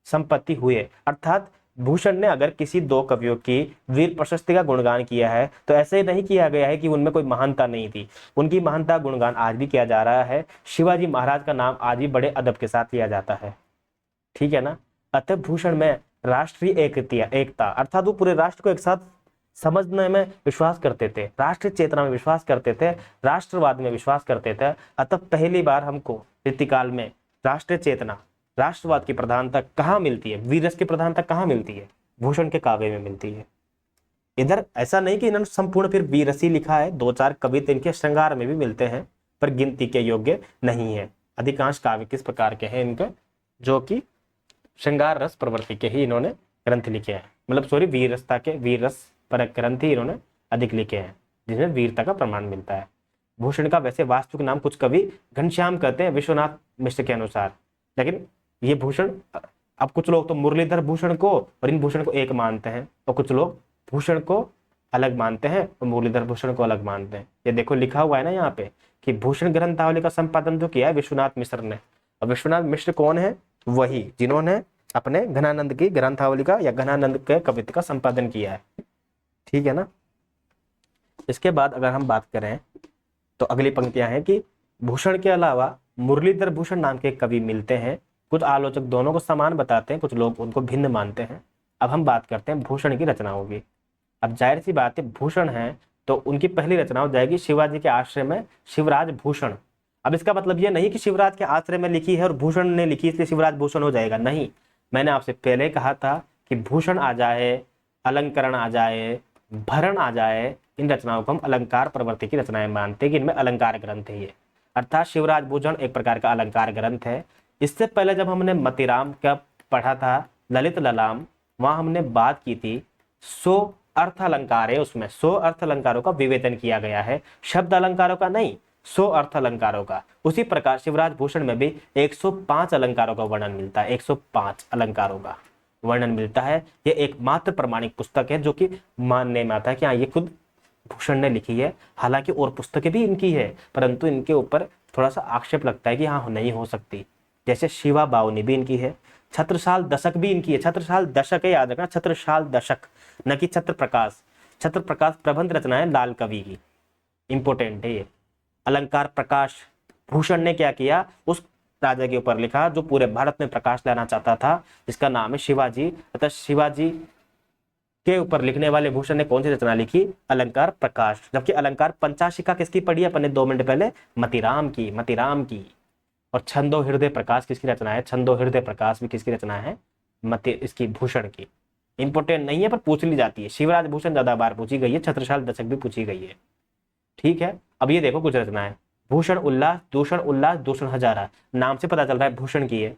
संपत्ति हुए। अर्थात भूषण ने अगर किसी दो कवियों की वीर प्रशस्ति का गुणगान किया है तो ऐसे ही नहीं किया गया है कि उनमें कोई महानता नहीं थी। उनकी महानता गुणगान आज भी किया जा रहा है। शिवाजी महाराज का नाम आज भी बड़े अदब के साथ लिया जाता है, ठीक है ना। अतः भूषण में राष्ट्रीय एकता अर्थात वो पूरे राष्ट्र को एक साथ समझने में विश्वास करते थे, राष्ट्रीय चेतना में विश्वास करते थे, राष्ट्रवाद में विश्वास करते थे। अतः पहली बार हमको रीतिकाल में राष्ट्रीय चेतना, राष्ट्रवाद की प्रधानता कहाँ मिलती है, वीररस की प्रधानता कहाँ मिलती है? भूषण के काव्य में मिलती है। इधर ऐसा नहीं कि इन्होंने संपूर्ण फिर वीररस ही लिखा है, दो चार कविता इनके श्रृंगार में भी मिलते हैं, पर गिनती के योग्य नहीं है। अधिकांश काव्य किस प्रकार के हैं इनके, जो कि श्रृंगार रस प्रवृत्ति के ही इन्होंने ग्रंथ लिखे हैं, मतलब सॉरी वीररसता के, वीररस पर ग्रंथ ही इन्होंने अधिक लिखे हैं जिसमें वीरता का प्रमाण मिलता है। भूषण का वैसे वास्तविक नाम कुछ कवि घनश्याम कहते हैं विश्वनाथ मिश्र के अनुसार, लेकिन ये भूषण, अब कुछ लोग तो मुरलीधर भूषण को और इन भूषण को एक मानते हैं और कुछ लोग भूषण को अलग मानते हैं और मुरलीधर भूषण को अलग मानते हैं। ये देखो लिखा हुआ है ना यहाँ पे कि भूषण ग्रंथावली का संपादन जो किया है विश्वनाथ मिश्र ने। और विश्वनाथ मिश्र कौन है? वही जिन्होंने अपने घनानंद की ग्रंथावली का या घनानंद के कविता का संपादन किया है, ठीक है ना। इसके बाद अगर हम बात करें तो अगली पंक्तियां हैं कि भूषण के अलावा मुरलीधर भूषण नाम के कवि मिलते हैं। कुछ आलोचक दोनों को समान बताते हैं, कुछ लोग उनको भिन्न मानते हैं। अब हम बात करते हैं भूषण की रचनाओं की। अब जाहिर सी बात है भूषण है तो उनकी पहली रचना हो जाएगी शिवाजी के आश्रय में शिवराज भूषण। अब इसका मतलब ये नहीं कि शिवराज के आश्रय में लिखी है और भूषण ने लिखी इसलिए शिवराज भूषण हो जाएगा, नहीं। मैंने आपसे पहले कहा था कि भूषण आ जाए, अलंकरण आ जाए, भरण आ जाए, इन रचनाओं को हम अलंकार प्रवृत्ति की रचनाएं मानते हैं कि इनमें अलंकार ग्रंथ है ये, अर्थात शिवराज भूषण एक प्रकार का अलंकार ग्रंथ है। इससे पहले जब हमने मतीराम का पढ़ा था, ललित ललाम, वहां हमने बात की थी 100 अर्थ अलंकार है, उसमें 100 अर्थ अलंकारों का विवेचन किया गया है, शब्द अलंकारों का नहीं, 100 अर्थ अलंकारों का। उसी प्रकार शिवराज भूषण में भी 105 अलंकारों का वर्णन मिलता है, 105 अलंकारों का वर्णन मिलता है। यह एकमात्र प्रमाणिक पुस्तक है जो कि मानने में आता है कि हाँ ये खुद भूषण ने लिखी है। हालांकि और पुस्तकें भी इनकी है, परंतु इनके ऊपर थोड़ा सा आक्षेप लगता है कि हाँ नहीं हो सकती। जैसे शिवा बावनी भी इनकी है, छत्रसाल दशक भी इनकी है। छत्रसाल दशक है, याद रखना, छत्रसाल दशक, न कि छत्र प्रकाश। छत्र प्रकाश प्रबंध रचना है लाल कवि की, इंपोर्टेंट है ये। अलंकार प्रकाश भूषण ने क्या किया, उस राजा के ऊपर लिखा जो पूरे भारत में प्रकाश लाना चाहता था, जिसका नाम है शिवाजी। अतः शिवाजी के ऊपर लिखने वाले भूषण ने कौन सी रचना लिखी, अलंकार प्रकाश। जबकि अलंकार पंचाशिका किसकी पढ़ी अपने 2 मिनट पहले, मतीराम की, मतीराम की। और छंदो हृदय प्रकाश किसकी रचना है, छंदो हृदय प्रकाश भी किसकी रचना है, इसकी भूषण की। इंपोर्टेंट नहीं है पर पूछ ली जाती है। शिवराज भूषण ज्यादा बार पूछी गई है, छत्रसाल दशक भी पूछी गई है, ठीक है। अब ये देखो कुछ रचनाएं, भूषण उल्लास, दूषण उल्लास, दूषण हजारा, नाम से पता चल रहा है भूषण की है।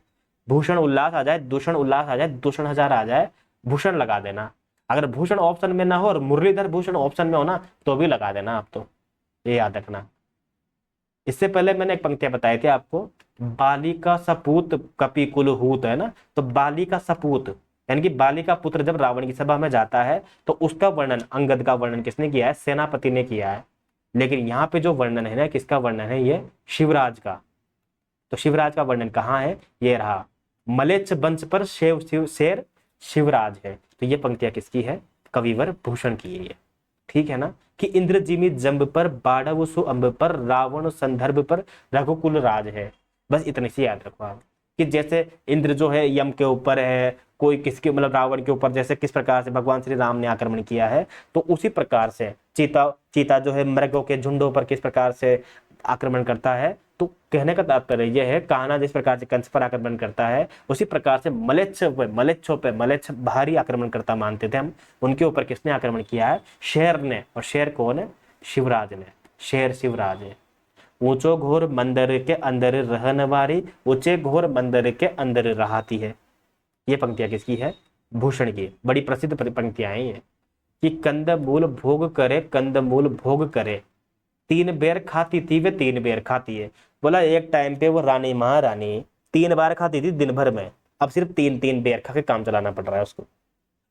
भूषण उल्लास आ जाए, दूषण उल्लास आ जाए, दूषण हजारा आ जाए, भूषण लगा देना। अगर भूषण ऑप्शन में ना हो और मुरलीधर भूषण ऑप्शन में हो ना तो भी लगा देना आप, तो ये याद रखना। इससे पहले मैंने एक पंक्तियां बताई थी आपको, बाली का सपूत कपि कुल हूत, है ना। तो बाली का सपूत यानी कि बाली का पुत्र जब रावण की सभा में जाता है तो उसका वर्णन, अंगद का वर्णन किसने किया है, सेनापति ने किया है। लेकिन यहाँ पे जो वर्णन है ना, किसका वर्णन है, ये शिवराज का। तो शिवराज का वर्णन कहाँ है, ये रहा, मलेच्छ वंश पर शेर शिवराज है। तो ये पंक्तियां किसकी है, कविवर भूषण की है ये, ठीक है ना। कि इंद्र जिमी जंब पर, बाढ़व सु अंब पर, रावण संदर्भ पर, रघुकुल राज है। बस इतने से याद रखो आप, कि जैसे इंद्र जो है यम के ऊपर है, कोई किसके मतलब रावण के ऊपर जैसे किस प्रकार से भगवान श्री राम ने आक्रमण किया है, तो उसी प्रकार से चीता जो है मृगों के झुंडों पर किस प्रकार से आक्रमण करता है। तो कहने का तात्पर्य यह है, कान्हा जिस प्रकार से कंस पर आक्रमण करता है, उसी प्रकार से मलेच्छ भारी आक्रमण करता मानते थे हम, उनके ऊपर किसने आक्रमण किया है, शेर ने। और शेर कौन है, शिवराज ने, शेर शिवराज है। ऊंचो घोर मंदिर के अंदर रहन वारी, ऊंचे घोर मंदिर के अंदर रहाती है। ये पंक्तियां किसकी है, भूषण की, बड़ी प्रसिद्ध पंक्तियां हैं ये। कि कंदमूल भोग करे, कंदमूल भोग करे, 3 बेर खाती थी वे 3 बेर खाती है। बोला एक टाइम पे वो रानी महारानी 3 बार खाती थी दिन भर में, अब सिर्फ 3 बेर खा के काम चलाना पड़ रहा है उसको।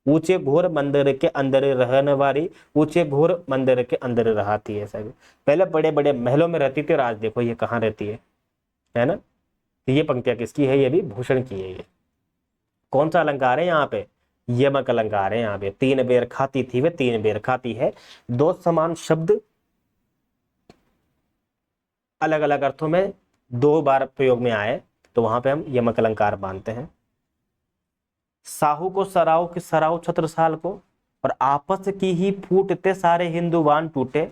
ऊंचे घोर मंदिर के अंदर रहन वाली, ऊंचे घोर मंदिर के अंदर रहती है सब। पहले बड़े बड़े महलों में रहती थी और आज देखो ये कहाँ रहती है ना। तो ये पंक्तियां किसकी है, ये भी भूषण की है। ये कौन सा अलंकार है यहाँ पे, यमक अलंकार है यहाँ पे। 3 बेर खाती थी वे 3 बेर खाती है, 2 समान शब्द अलग अलग अर्थों में 2 बार प्रयोग में आए तो वहां पे हम यमक अलंकार मानते हैं। साहू को सराओ कि सराओ छत्रसाल को, और आपस की ही फूटते सारे हिंदुवान टूटे,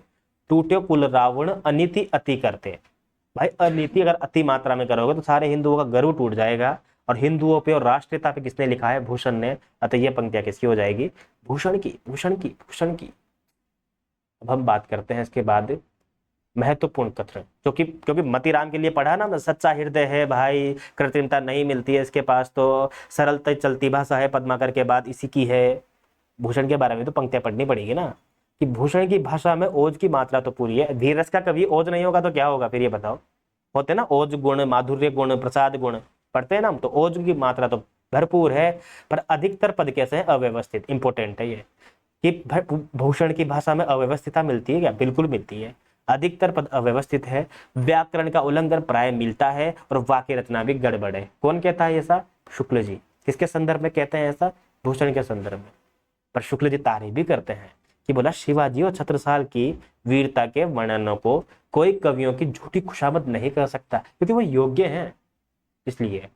टूटे कुल रावण अनीति अति करते। भाई अनीति अगर अति मात्रा में करोगे तो सारे हिंदुओं का गर्व टूट जाएगा। और हिंदुओं पे और राष्ट्रीयता पे किसने लिखा है, भूषण ने। अतः ये पंक्तियां किसकी हो जाएगी, भूषण की, भूषण की, भूषण की। अब हम बात करते हैं इसके बाद महत्वपूर्ण कथन, क्योंकि मतीराम के लिए पढ़ा ना, सच्चा हृदय है भाई, कृत्रिमता नहीं मिलती है इसके पास, तो सरलता चलती भाषा है पद्माकर के बाद इसी की है। भूषण के बारे में तो पंक्तियां पढ़नी पड़ेगी ना, कि भूषण की भाषा में ओज की मात्रा तो पूरी है। धीरज का कभी ओज नहीं होगा तो क्या होगा फिर, ये बताओ। होते ना ओज गुण, माधुर्य गुण, प्रसाद गुण पढ़ते हैं ना हम, तो ओज की मात्रा तो भरपूर है, पर अधिकतर पद कैसे है, अव्यवस्थित। इंपोर्टेंट है ये, कि भूषण की भाषा में अव्यवस्थितता मिलती है क्या, बिल्कुल मिलती है। अधिकतर पद अव्यवस्थित है, व्याकरण का उल्लंघन प्राय मिलता है, और वाक्य रचना भी गड़बड़ है। कौन कहता है ऐसा, शुक्ल जी। किसके संदर्भ में कहते हैं ऐसा, भूषण के संदर्भ में। पर शुक्ल जी तारीफ भी करते हैं कि बोला शिवाजी और छत्रसाल की वीरता के वर्णनों को कोई कवियों की झूठी खुशामद नहीं कर सकता, क्योंकि वो योग्य हैं। इसलिए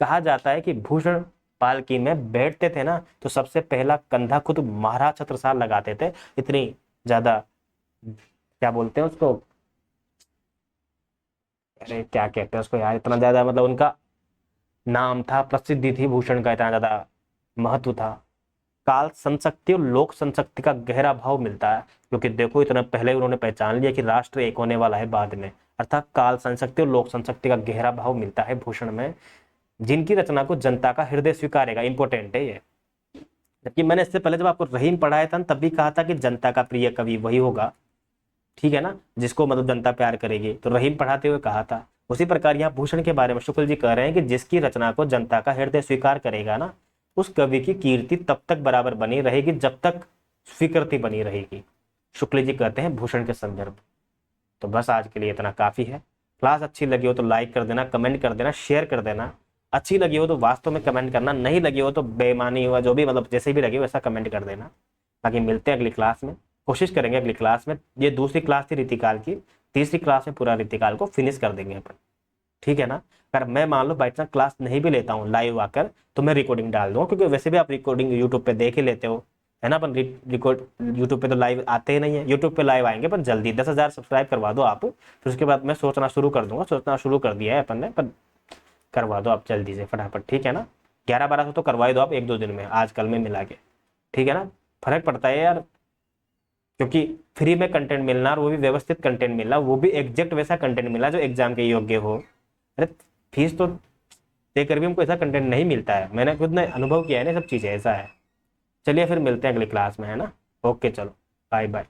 कहा जाता है कि भूषण पालकी में बैठते थे ना तो सबसे पहला कंधा खुद महाराज छत्रसाल लगाते थे। इतनी ज्यादा क्या बोलते हैं उसको, अरे क्या कहते हैं उसको यार, इतना ज्यादा मतलब उनका नाम था, प्रसिद्धि थी भूषण का, इतना ज्यादा महत्व था। काल संशक्ति और लोक संशक्ति का गहरा भाव मिलता है, क्योंकि देखो इतना पहले उन्होंने पहचान लिया कि राष्ट्र एक होने वाला है बाद में, अर्थात काल संशक्ति और लोक संशक्ति का गहरा भाव मिलता है भूषण में, जिनकी रचना को जनता का हृदय स्वीकारेगा। इंपॉर्टेंट है ये। जबकि मैंने इससे पहले जब आपको रहीम पढ़ाया था तब भी कहा था कि जनता का प्रिय कवि वही होगा, ठीक है ना, जिसको मतलब जनता प्यार करेगी, तो रहीम पढ़ाते हुए कहा था। उसी प्रकार यहाँ भूषण के बारे में शुक्ल जी कह रहे हैं कि जिसकी रचना को जनता का हृदय स्वीकार करेगा ना, उस कवि की कीर्ति तब तक बराबर बनी रहेगी जब तक स्वीकृति बनी रहेगी, शुक्ल जी कहते हैं भूषण के संदर्भ। तो बस आज के लिए इतना काफी है। क्लास अच्छी लगी हो तो लाइक कर देना, कमेंट कर देना, शेयर कर देना। अच्छी लगी हो तो वास्तव में कमेंट करना, नहीं लगी हो तो बेईमानी हुआ जो भी मतलब जैसे भी लगे वैसा कमेंट कर देना। बाकी मिलते हैं अगली क्लास में, कोशिश करेंगे अगली क्लास में, ये दूसरी क्लास थी रीतिकाल की, तीसरी क्लास में पूरा रीतिकाल को फिनिश कर देंगे अपन, ठीक है ना। अगर मैं मान लो बाई चांस क्लास नहीं भी लेता हूँ लाइव आकर, तो मैं रिकॉर्डिंग डाल दूंगा, क्योंकि वैसे भी आप रिकॉर्डिंग यूट्यूब पे देख ही लेते हो, है ना। अपन रिकॉर्ड यूट्यूब पे तो लाइव आते ही नहीं है, यूट्यूब पे लाइव आएंगे पर जल्दी 10,000 सब्सक्राइब करवा दो आप, फिर उसके बाद मैं सोचना शुरू कर दूंगा, सोचना शुरू कर दिया है अपन ने, पर करवा दो आप जल्दी से फटाफट, ठीक है ना। 11-12 तो करवा ही दो आप 1-2 दिन में, आज कल में मिला के, ठीक है ना। फर्क पड़ता है यार, क्योंकि फ्री में कंटेंट मिलना और वो भी व्यवस्थित कंटेंट मिलना, वो भी एग्जैक्ट वैसा कंटेंट मिलना जो एग्जाम के योग्य हो। अरे फीस तो देकर भी हमको ऐसा कंटेंट नहीं मिलता है, मैंने खुद ने अनुभव किया है ना सब चीज़ें, ऐसा है। चलिए फिर मिलते हैं अगली क्लास में, है ना। ओके चलो, बाय बाय।